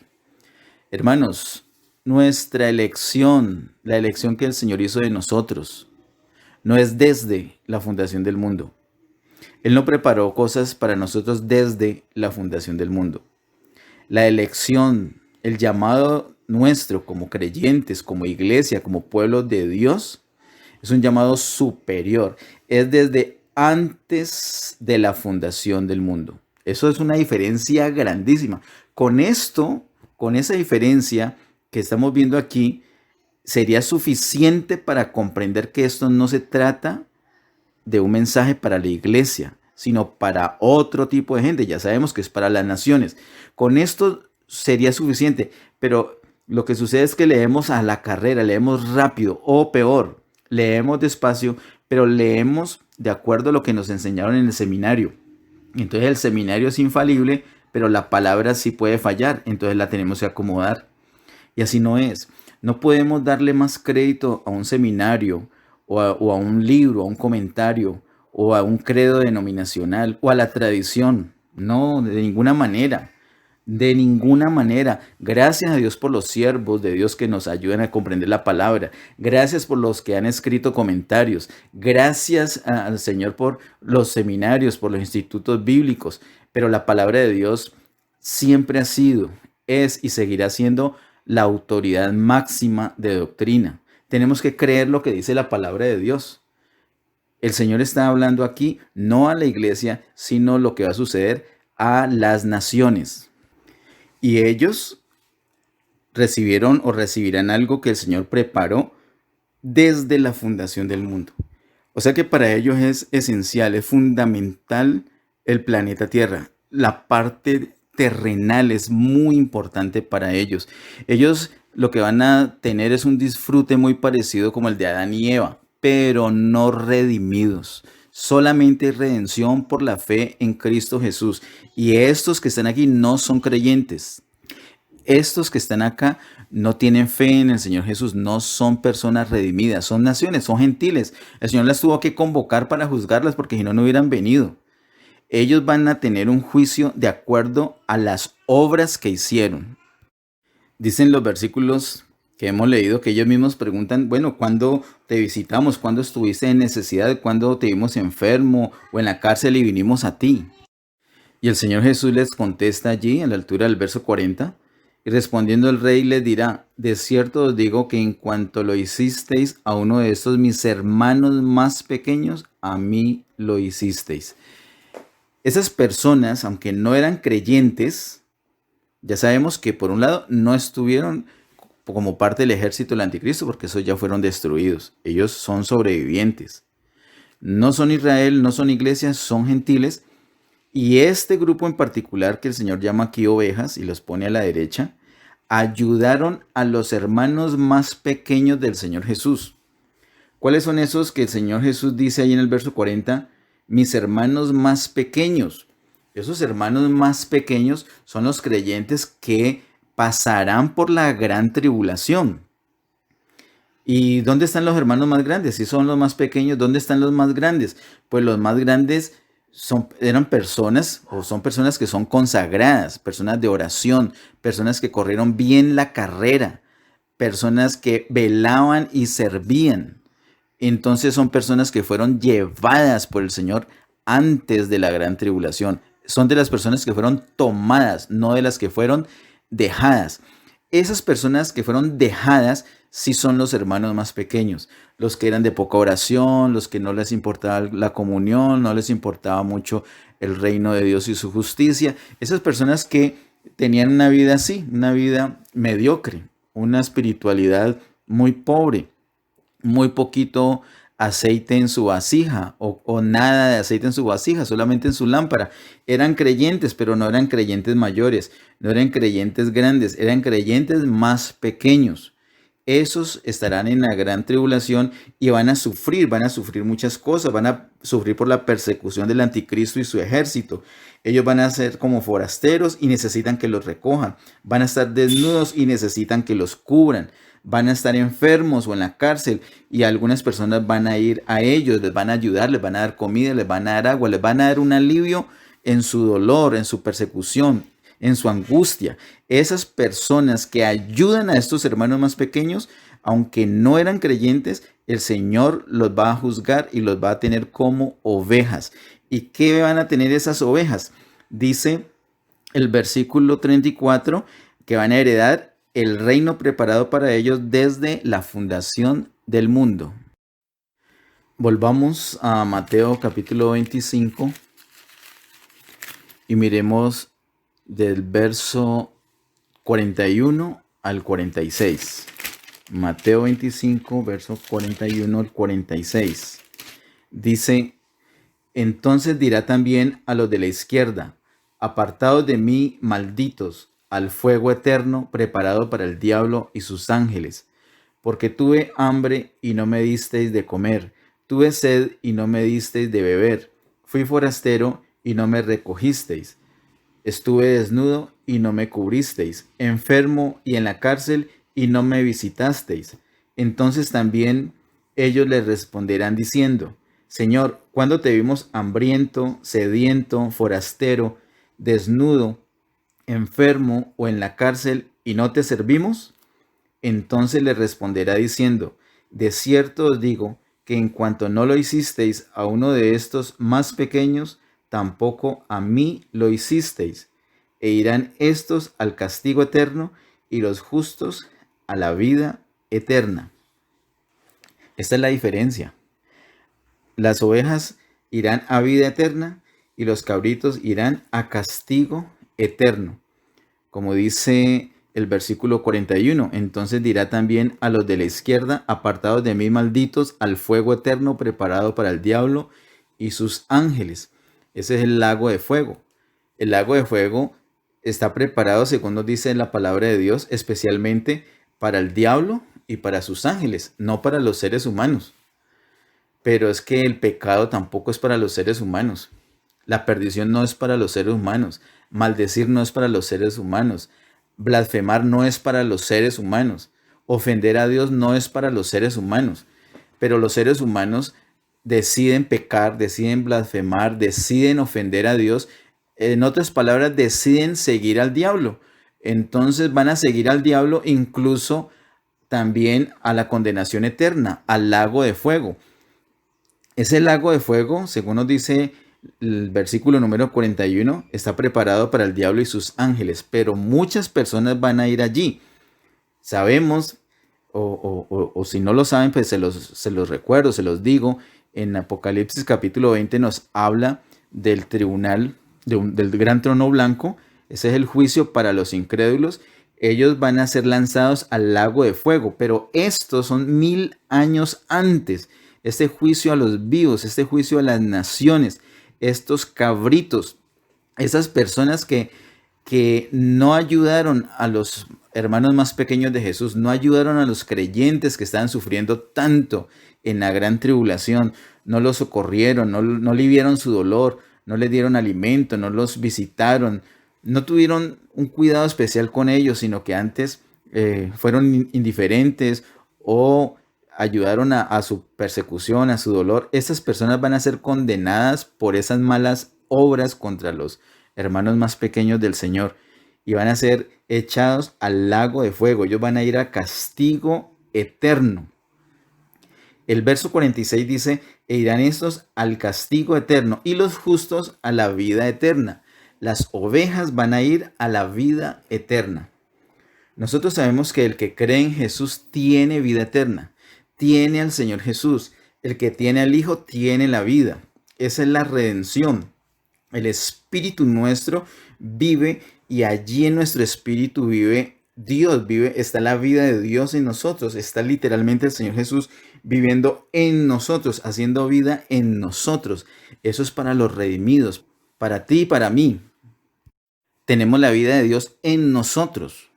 Hermanos, nuestra elección, la elección que el Señor hizo de nosotros, no es desde la fundación del mundo. Él no preparó cosas para nosotros desde la fundación del mundo. La elección, el llamado nuestro como creyentes, como iglesia, como pueblo de Dios, es un llamado superior. Es desde antes de la fundación del mundo. Eso es una diferencia grandísima. Con esto, con esa diferencia que estamos viendo aquí, sería suficiente para comprender que esto no se trata de un mensaje para la iglesia, sino para otro tipo de gente. Ya sabemos que es para las naciones. Con esto sería suficiente, pero lo que sucede es que leemos a la carrera, leemos rápido, o peor, leemos despacio, pero leemos de acuerdo a lo que nos enseñaron en el seminario. Entonces el seminario es infalible, pero la palabra sí puede fallar, entonces la tenemos que acomodar. Y así no es. No podemos darle más crédito a un seminario o a un libro, a un comentario o a un credo denominacional o a la tradición. No, de ninguna manera. De ninguna manera. Gracias a Dios por los siervos de Dios que nos ayudan a comprender la palabra. Gracias por los que han escrito comentarios. Gracias al Señor por los seminarios, por los institutos bíblicos. Pero la palabra de Dios siempre ha sido, es y seguirá siendo la autoridad máxima de doctrina. Tenemos que creer lo que dice la palabra de Dios. El Señor está hablando aquí no a la iglesia, sino lo que va a suceder a las naciones. Y ellos recibieron o recibirán algo que el Señor preparó desde la fundación del mundo. O sea que para ellos es esencial, es fundamental el planeta Tierra. La parte terrenal es muy importante para ellos. Ellos lo que van a tener es un disfrute muy parecido como el de Adán y Eva, pero no redimidos. Solamente hay redención por la fe en Cristo Jesús. Y estos que están aquí no son creyentes. Estos que están acá no tienen fe en el Señor Jesús, no son personas redimidas, son naciones, son gentiles. El Señor las tuvo que convocar para juzgarlas porque si no, no hubieran venido. Ellos van a tener un juicio de acuerdo a las obras que hicieron. Dicen los versículos que hemos leído que ellos mismos preguntan, bueno, ¿cuándo te visitamos? ¿Cuándo estuviste en necesidad? ¿Cuándo te vimos enfermo o en la cárcel y vinimos a ti? Y el Señor Jesús les contesta allí, a la altura del verso 40, y respondiendo el rey les dirá, de cierto os digo que en cuanto lo hicisteis a uno de estos mis hermanos más pequeños, a mí lo hicisteis. Esas personas, aunque no eran creyentes, ya sabemos que por un lado no estuvieron como parte del ejército del anticristo, porque esos ya fueron destruidos. Ellos son sobrevivientes. No son Israel, no son iglesias, son gentiles. Y este grupo en particular, que el Señor llama aquí ovejas y los pone a la derecha, ayudaron a los hermanos más pequeños del Señor Jesús. ¿Cuáles son esos que el Señor Jesús dice ahí en el verso 40? Mis hermanos más pequeños. Esos hermanos más pequeños son los creyentes que pasarán por la gran tribulación. ¿Y dónde están los hermanos más grandes? Si son los más pequeños, ¿dónde están los más grandes? Pues los más grandes eran personas o son personas que son consagradas, personas de oración, personas que corrieron bien la carrera, personas que velaban y servían. Entonces son personas que fueron llevadas por el Señor antes de la gran tribulación. Son de las personas que fueron tomadas, no de las que fueron dejadas. Esas personas que fueron dejadas sí son los hermanos más pequeños, los que eran de poca oración, los que no les importaba la comunión, no les importaba mucho el reino de Dios y su justicia. Esas personas que tenían una vida así, una vida mediocre, una espiritualidad muy pobre, muy poquito aceite en su vasija o nada de aceite en su vasija, solamente en su lámpara. Eran creyentes, pero no eran creyentes mayores, no eran creyentes grandes, eran creyentes más pequeños. Esos estarán en la gran tribulación y van a sufrir muchas cosas, van a sufrir por la persecución del anticristo y su ejército. Ellos van a ser como forasteros y necesitan que los recojan, van a estar desnudos y necesitan que los cubran. Van a estar enfermos o en la cárcel y algunas personas van a ir a ellos, les van a ayudar, les van a dar comida, les van a dar agua, les van a dar un alivio en su dolor, en su persecución, en su angustia. Esas personas que ayudan a estos hermanos más pequeños, aunque no eran creyentes, el Señor los va a juzgar y los va a tener como ovejas. ¿Y qué van a tener esas ovejas? Dice el versículo 34 que van a heredar el reino preparado para ellos desde la fundación del mundo. Volvamos a Mateo capítulo 25 y miremos del verso 41 al 46. Mateo 25, verso 41 al 46. Dice, entonces dirá también a los de la izquierda, apartados de mí, malditos, al fuego eterno preparado para el diablo y sus ángeles. Porque tuve hambre y no me disteis de comer, tuve sed y no me disteis de beber, fui forastero y no me recogisteis, estuve desnudo y no me cubristeis, enfermo y en la cárcel y no me visitasteis. Entonces también ellos le responderán diciendo, Señor, ¿cuándo te vimos hambriento, sediento, forastero, desnudo, enfermo o en la cárcel y no te servimos? Entonces le responderá diciendo, de cierto os digo que en cuanto no lo hicisteis a uno de estos más pequeños, tampoco a mí lo hicisteis. E irán estos al castigo eterno y los justos a la vida eterna. Esta es la diferencia. Las ovejas irán a vida eterna y los cabritos irán a castigo eterno. Como dice el versículo 41, entonces dirá también a los de la izquierda, apartados de mí, malditos, al fuego eterno preparado para el diablo y sus ángeles. Ese es el lago de fuego. El lago de fuego está preparado, según nos dice la palabra de Dios, especialmente para el diablo y para sus ángeles, no para los seres humanos. Pero es que el pecado tampoco es para los seres humanos. La perdición no es para los seres humanos. Maldecir no es para los seres humanos. Blasfemar no es para los seres humanos. Ofender a Dios no es para los seres humanos. Pero los seres humanos deciden pecar, deciden blasfemar, deciden ofender a Dios. En otras palabras, deciden seguir al diablo. Entonces van a seguir al diablo incluso también a la condenación eterna, al lago de fuego. Ese lago de fuego, según nos dice el versículo número 41, está preparado para el diablo y sus ángeles, pero muchas personas van a ir allí. Sabemos, o si no lo saben, pues se los recuerdo, se los digo, en Apocalipsis capítulo 20 nos habla del tribunal, del gran trono blanco. Ese es el juicio para los incrédulos. Ellos van a ser lanzados al lago de fuego, pero estos son 1000 años antes. Este juicio a los vivos, este juicio a las naciones, estos cabritos, esas personas que no ayudaron a los hermanos más pequeños de Jesús, no ayudaron a los creyentes que estaban sufriendo tanto en la gran tribulación, no los socorrieron, no aliviaron su dolor, no les dieron alimento, no los visitaron, no tuvieron un cuidado especial con ellos, sino que antes fueron indiferentes o ayudaron a su persecución, a su dolor. Estas personas van a ser condenadas por esas malas obras contra los hermanos más pequeños del Señor, y van a ser echados al lago de fuego. Ellos van a ir a castigo eterno. El verso 46 dice: e irán estos al castigo eterno y los justos a la vida eterna. Las ovejas van a ir a la vida eterna. Nosotros sabemos que el que cree en Jesús tiene vida eterna, tiene al Señor Jesús. El que tiene al Hijo tiene la vida. Esa es la redención. El espíritu nuestro vive, y allí en nuestro espíritu vive Dios, está la vida de Dios en nosotros. Está literalmente el Señor Jesús viviendo en nosotros, haciendo vida en nosotros. Eso es para los redimidos, para ti y para mí. Tenemos la vida de Dios en nosotros.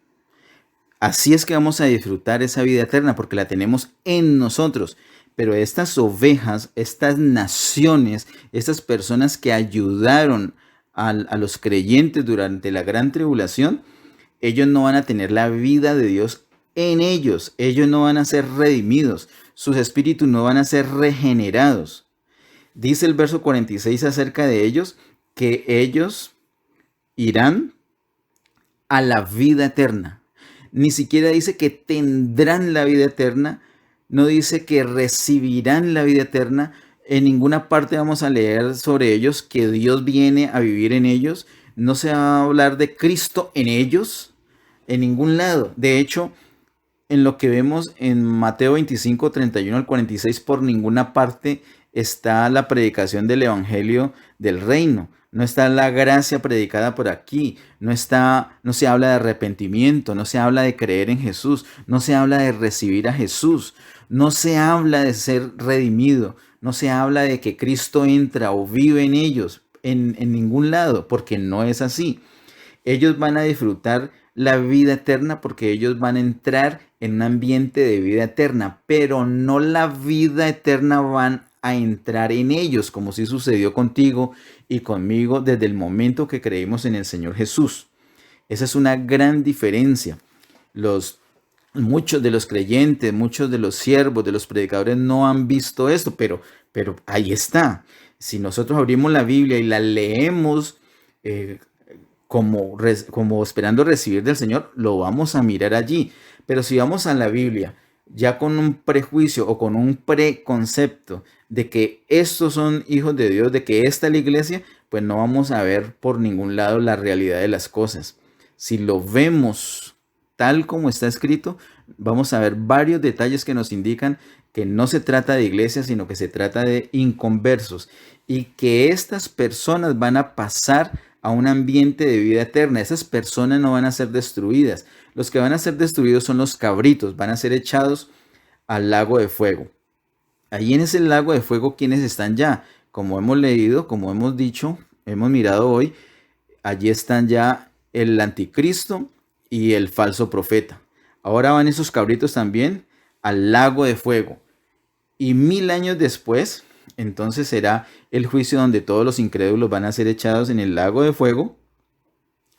Así es que vamos a disfrutar esa vida eterna, porque la tenemos en nosotros. Pero estas ovejas, estas naciones, estas personas que ayudaron a los creyentes durante la gran tribulación, ellos no van a tener la vida de Dios en ellos. Ellos no van a ser redimidos. Sus espíritus no van a ser regenerados. Dice el verso 46 acerca de ellos, que ellos irán a la vida eterna. Ni siquiera dice que tendrán la vida eterna, no dice que recibirán la vida eterna. En ninguna parte vamos a leer sobre ellos que Dios viene a vivir en ellos. No se va a hablar de Cristo en ellos, en ningún lado. De hecho, en lo que vemos en Mateo 25, 31 al 46, por ninguna parte está la predicación del Evangelio del Reino. No está la gracia predicada por aquí. No se habla de arrepentimiento, no se habla de creer en Jesús, no se habla de recibir a Jesús, no se habla de ser redimido, no se habla de que Cristo entra o vive en ellos en ningún lado, porque no es así. Ellos van a disfrutar la vida eterna porque ellos van a entrar en un ambiente de vida eterna, pero no la vida eterna van a entrar en ellos, como sí sucedió contigo y conmigo desde el momento que creímos en el Señor Jesús. Esa es una gran diferencia. Muchos de los creyentes, muchos de los siervos, de los predicadores no han visto esto, pero ahí está. Si nosotros abrimos la Biblia y la leemos como esperando recibir del Señor, lo vamos a mirar allí. Pero si vamos a la Biblia ya con un prejuicio o con un preconcepto de que estos son hijos de Dios, de que esta es la iglesia, pues no vamos a ver por ningún lado la realidad de las cosas. Si lo vemos tal como está escrito, vamos a ver varios detalles que nos indican que no se trata de iglesia, sino que se trata de inconversos, y que estas personas van a pasar a un ambiente de vida eterna. Esas personas no van a ser destruidas. Los que van a ser destruidos son los cabritos, van a ser echados al lago de fuego. Ahí en ese lago de fuego, ¿quiénes están ya? Como hemos leído, como hemos dicho, hemos mirado hoy, allí están ya el anticristo y el falso profeta. Ahora van esos cabritos también al lago de fuego. Y 1000 años después, entonces será el juicio donde todos los incrédulos van a ser echados en el lago de fuego,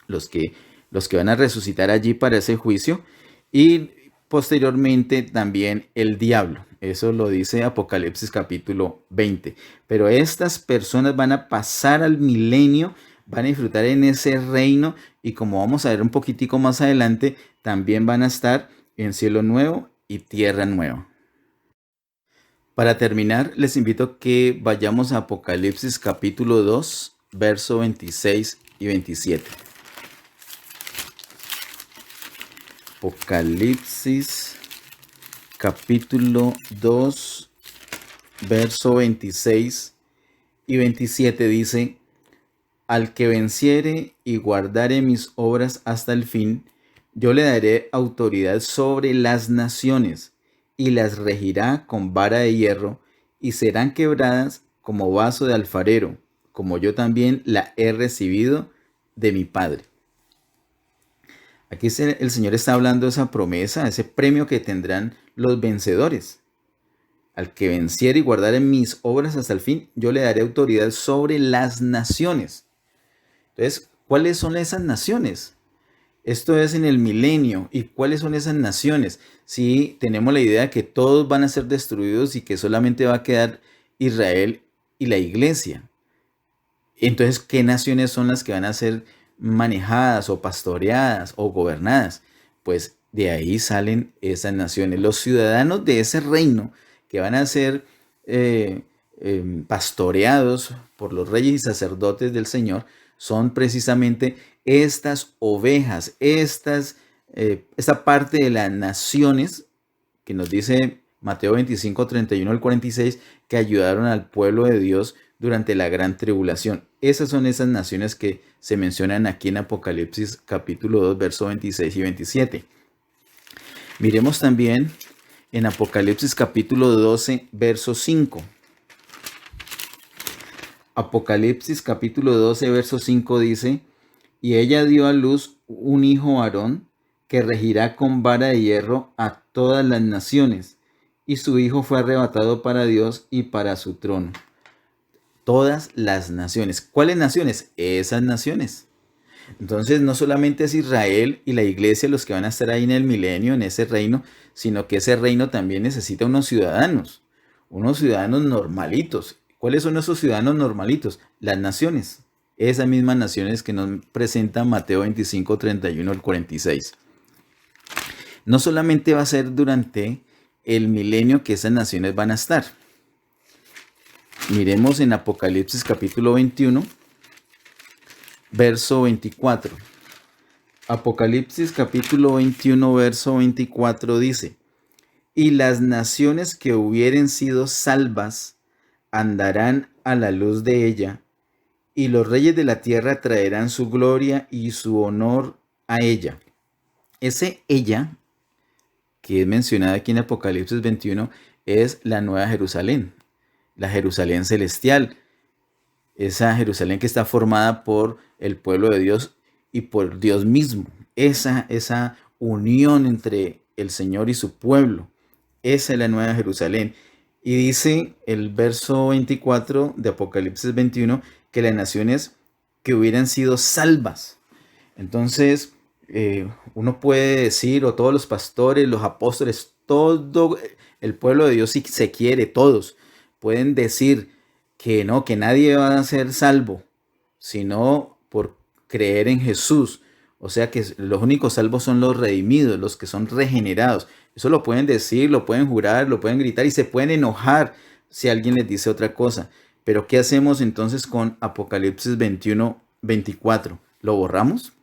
los que, los que van a resucitar allí para ese juicio, y posteriormente también el diablo. Eso lo dice Apocalipsis capítulo 20. Pero estas personas van a pasar al milenio, van a disfrutar en ese reino, y como vamos a ver un poquitico más adelante, también van a estar en cielo nuevo y tierra nueva. Para terminar, les invito a que vayamos a Apocalipsis capítulo 2, verso 26 y 27. Apocalipsis capítulo 2, verso 26 y 27 dice: Al que venciere y guardare mis obras hasta el fin, yo le daré autoridad sobre las naciones, y las regirá con vara de hierro, y serán quebradas como vaso de alfarero, como yo también la he recibido de mi Padre. Aquí el Señor está hablando de esa promesa, ese premio que tendrán los vencedores. Al que venciere y guardare mis obras hasta el fin, yo le daré autoridad sobre las naciones. Entonces, ¿cuáles son esas naciones? Esto es en el milenio. ¿Y cuáles son esas naciones? Si tenemos la idea de que todos van a ser destruidos y que solamente va a quedar Israel y la iglesia. Entonces, ¿qué naciones son las que van a ser manejadas o pastoreadas o gobernadas? Pues de ahí salen esas naciones. Los ciudadanos de ese reino que van a ser pastoreados por los reyes y sacerdotes del Señor son precisamente estas ovejas, esta parte de las naciones que nos dice Mateo 25, 31 al 46, que ayudaron al pueblo de Dios durante la gran tribulación. Esas son esas naciones que se mencionan aquí en Apocalipsis capítulo 2, verso 26 y 27. Miremos también en Apocalipsis capítulo 12, verso 5. Apocalipsis capítulo 12, verso 5 dice: Y ella dio a luz un hijo varón, que regirá con vara de hierro a todas las naciones, y su hijo fue arrebatado para Dios y para su trono. Todas las naciones. ¿Cuáles naciones? Esas naciones. Entonces no solamente es Israel y la iglesia los que van a estar ahí en el milenio, en ese reino, sino que ese reino también necesita unos ciudadanos normalitos. ¿Cuáles son esos ciudadanos normalitos? Las naciones. Esas mismas naciones que nos presenta Mateo 25, 31 al 46. No solamente va a ser durante el milenio que esas naciones van a estar. Miremos en Apocalipsis capítulo 21, verso 24. Apocalipsis capítulo 21, verso 24 dice: Y las naciones que hubieren sido salvas andarán a la luz de ella, y los reyes de la tierra traerán su gloria y su honor a ella. Ese ella, que es mencionada aquí en Apocalipsis 21, es la Nueva Jerusalén, la Jerusalén celestial, esa Jerusalén que está formada por el pueblo de Dios y por Dios mismo, esa unión entre el Señor y su pueblo, esa es la Nueva Jerusalén. Y dice el verso 24 de Apocalipsis 21 que las naciones que hubieran sido salvas. Entonces, uno puede decir, o todos los pastores, los apóstoles, todo el pueblo de Dios, si se quiere, todos pueden decir que no, que nadie va a ser salvo, sino por creer en Jesús. O sea que los únicos salvos son los redimidos, los que son regenerados. Eso lo pueden decir, lo pueden jurar, lo pueden gritar y se pueden enojar si alguien les dice otra cosa. Pero ¿qué hacemos entonces con Apocalipsis 21, 24? ¿Lo borramos?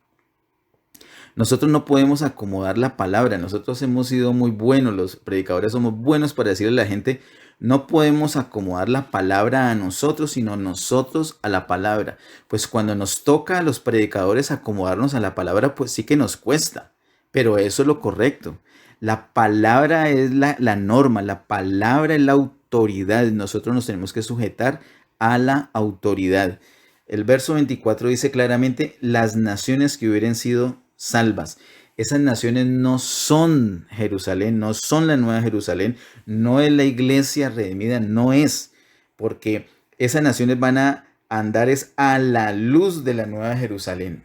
Nosotros no podemos acomodar la palabra. Nosotros hemos sido muy buenos, los predicadores somos buenos para decirle a la gente: no podemos acomodar la palabra a nosotros, sino nosotros a la palabra. Pues cuando nos toca a los predicadores acomodarnos a la palabra, pues sí que nos cuesta. Pero eso es lo correcto. La palabra es la norma, la palabra es la autoridad. Nosotros nos tenemos que sujetar a la autoridad. El verso 24 dice claramente: las naciones que hubieran sido salvas. Esas naciones no son Jerusalén, no son la nueva Jerusalén, no es la iglesia redimida, no es, porque esas naciones van a andar es a la luz de la nueva Jerusalén.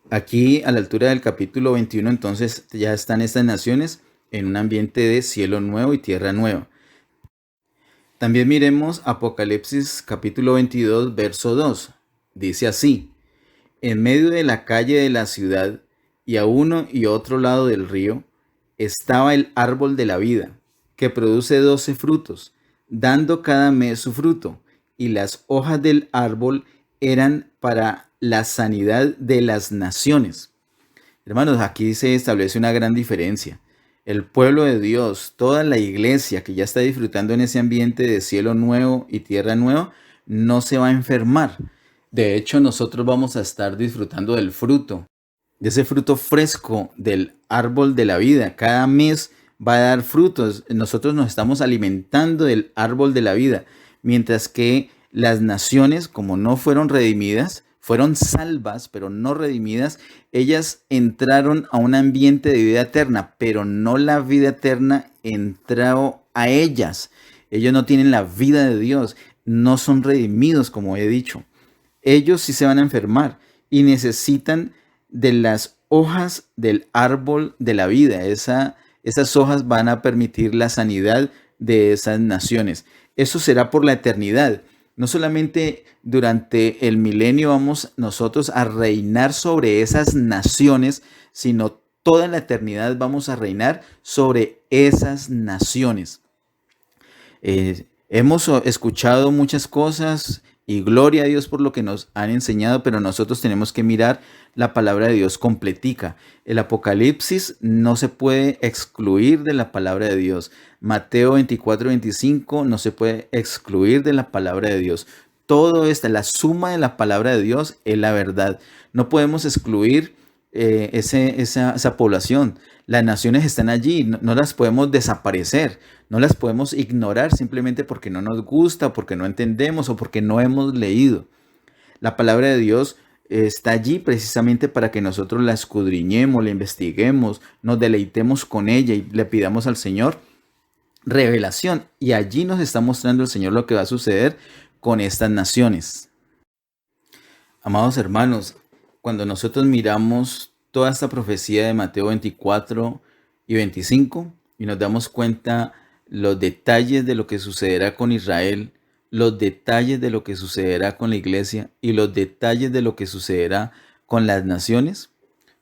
Aquí a la altura del capítulo 21 entonces ya están estas naciones en un ambiente de cielo nuevo y tierra nueva. También miremos Apocalipsis capítulo 22 verso 2. Dice así: en medio de la calle de la ciudad y a uno y otro lado del río estaba el árbol de la vida, que produce 12 frutos, dando cada mes su fruto, y las hojas del árbol eran para la sanidad de las naciones. Hermanos, aquí se establece una gran diferencia. El pueblo de Dios, toda la iglesia que ya está disfrutando en ese ambiente de cielo nuevo y tierra nueva, no se va a enfermar. De hecho, nosotros vamos a estar disfrutando del fruto, de ese fruto fresco del árbol de la vida. Cada mes va a dar frutos. Nosotros nos estamos alimentando del árbol de la vida, mientras que las naciones, como no fueron redimidas, fueron salvas, pero no redimidas, ellas entraron a un ambiente de vida eterna, pero no la vida eterna entró a ellas. Ellos no tienen la vida de Dios, no son redimidos, como he dicho. Ellos sí se van a enfermar y necesitan de las hojas del árbol de la vida. Esas hojas van a permitir la sanidad de esas naciones. Eso será por la eternidad. No solamente durante el milenio vamos nosotros a reinar sobre esas naciones, sino toda la eternidad vamos a reinar sobre esas naciones. Hemos escuchado muchas cosas y gloria a Dios por lo que nos han enseñado, pero nosotros tenemos que mirar la palabra de Dios completica. El Apocalipsis no se puede excluir de la palabra de Dios. Mateo 24-25 no se puede excluir de la palabra de Dios. Todo esto, la suma de la palabra de Dios es la verdad. No podemos excluir esa población. Las naciones están allí, no las podemos desaparecer, no las podemos ignorar simplemente porque no nos gusta, porque no entendemos o porque no hemos leído. La palabra de Dios está allí precisamente para que nosotros la escudriñemos, la investiguemos, nos deleitemos con ella y le pidamos al Señor revelación. Y allí nos está mostrando el Señor lo que va a suceder con estas naciones. Amados hermanos, cuando nosotros miramos toda esta profecía de Mateo 24 y 25 y nos damos cuenta los detalles de lo que sucederá con Israel, los detalles de lo que sucederá con la iglesia y los detalles de lo que sucederá con las naciones,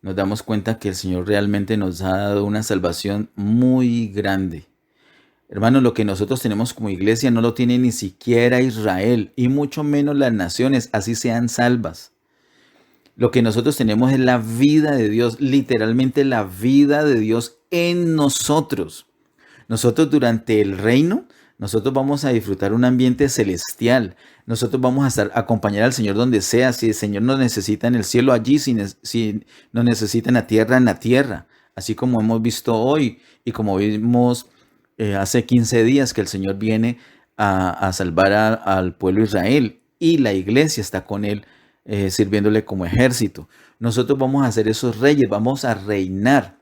nos damos cuenta que el Señor realmente nos ha dado una salvación muy grande. Hermanos, lo que nosotros tenemos como iglesia no lo tiene ni siquiera Israel y mucho menos las naciones, así sean salvas. Lo que nosotros tenemos es la vida de Dios, literalmente la vida de Dios en nosotros. Nosotros durante el reino, nosotros vamos a disfrutar un ambiente celestial. Nosotros vamos a estar acompañar al Señor donde sea. Si el Señor nos necesita en el cielo, allí. Si nos necesita en la tierra. Así como hemos visto hoy y como vimos hace 15 días que el Señor viene a salvar al pueblo de Israel. Y la iglesia está con él. Sirviéndole como ejército. Nosotros vamos a ser esos reyes, vamos a reinar,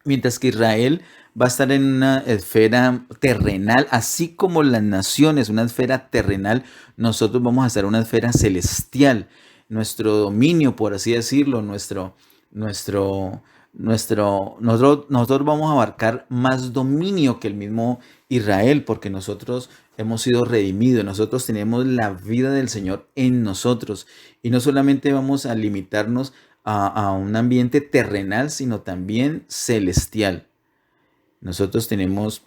mientras que Israel va a estar en una esfera terrenal, así como las naciones, una esfera terrenal, nosotros vamos a estar en una esfera celestial. Nuestro dominio, por así decirlo, nosotros vamos a abarcar más dominio que el mismo Israel, porque nosotros hemos sido redimidos, nosotros tenemos la vida del Señor en nosotros y no solamente vamos a limitarnos a un ambiente terrenal, sino también celestial. Nosotros tenemos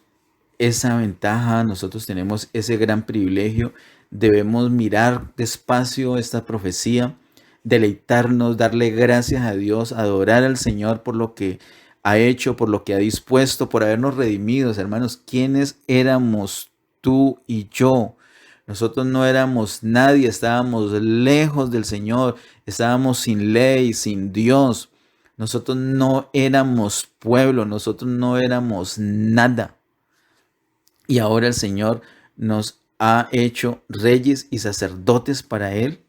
esa ventaja, nosotros tenemos ese gran privilegio. Debemos mirar despacio esta profecía, deleitarnos, darle gracias a Dios, adorar al Señor por lo que ha hecho, por lo que ha dispuesto, por habernos redimidos. Hermanos, ¿quiénes éramos tú y yo? Nosotros no éramos nadie, estábamos lejos del Señor, estábamos sin ley, sin Dios. Nosotros no éramos pueblo, nosotros no éramos nada. Y ahora el Señor nos ha hecho reyes y sacerdotes para Él.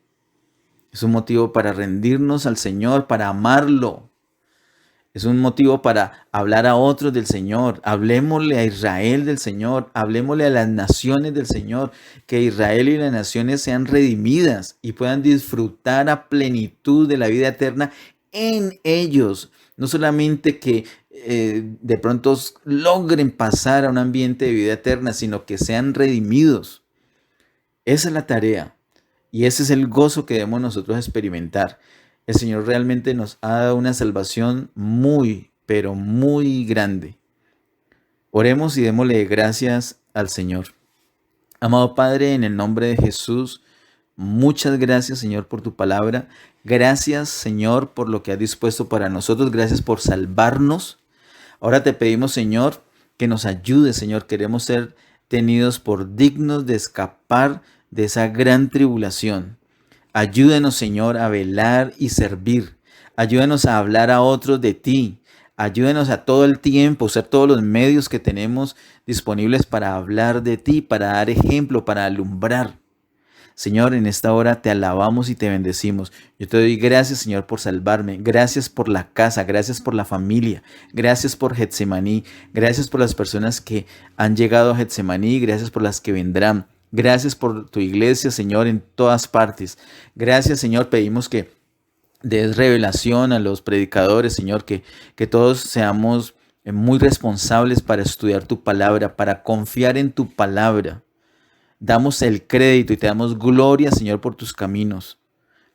Es un motivo para rendirnos al Señor, para amarlo. Es un motivo para hablar a otros del Señor. Hablemosle a Israel del Señor. Hablemosle a las naciones del Señor. Que Israel y las naciones sean redimidas y puedan disfrutar a plenitud de la vida eterna en ellos. No solamente que de pronto logren pasar a un ambiente de vida eterna, sino que sean redimidos. Esa es la tarea. Y ese es el gozo que debemos nosotros experimentar. El Señor realmente nos ha dado una salvación muy, pero muy grande. Oremos y démosle gracias al Señor. Amado Padre, en el nombre de Jesús, muchas gracias, Señor, por tu palabra. Gracias, Señor, por lo que has dispuesto para nosotros. Gracias por salvarnos. Ahora te pedimos, Señor, que nos ayudes, Señor. Queremos ser tenidos por dignos de escapar de esa gran tribulación. Ayúdenos, Señor, a velar y servir. Ayúdenos a hablar a otros de ti. Ayúdenos a todo el tiempo, usar todos los medios que tenemos disponibles para hablar de ti, para dar ejemplo, para alumbrar. Señor, en esta hora te alabamos y te bendecimos. Yo te doy gracias, Señor, por salvarme. Gracias por la casa, gracias por la familia. Gracias por Getsemaní. Gracias por las personas que han llegado a Getsemaní. Gracias por las que vendrán. Gracias por tu iglesia, Señor, en todas partes. Gracias, Señor, pedimos que des revelación a los predicadores, Señor, que todos seamos muy responsables para estudiar tu palabra, para confiar en tu palabra. Damos el crédito y te damos gloria, Señor, por tus caminos.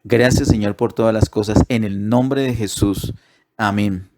Gracias, Señor, por todas las cosas. En el nombre de Jesús. Amén.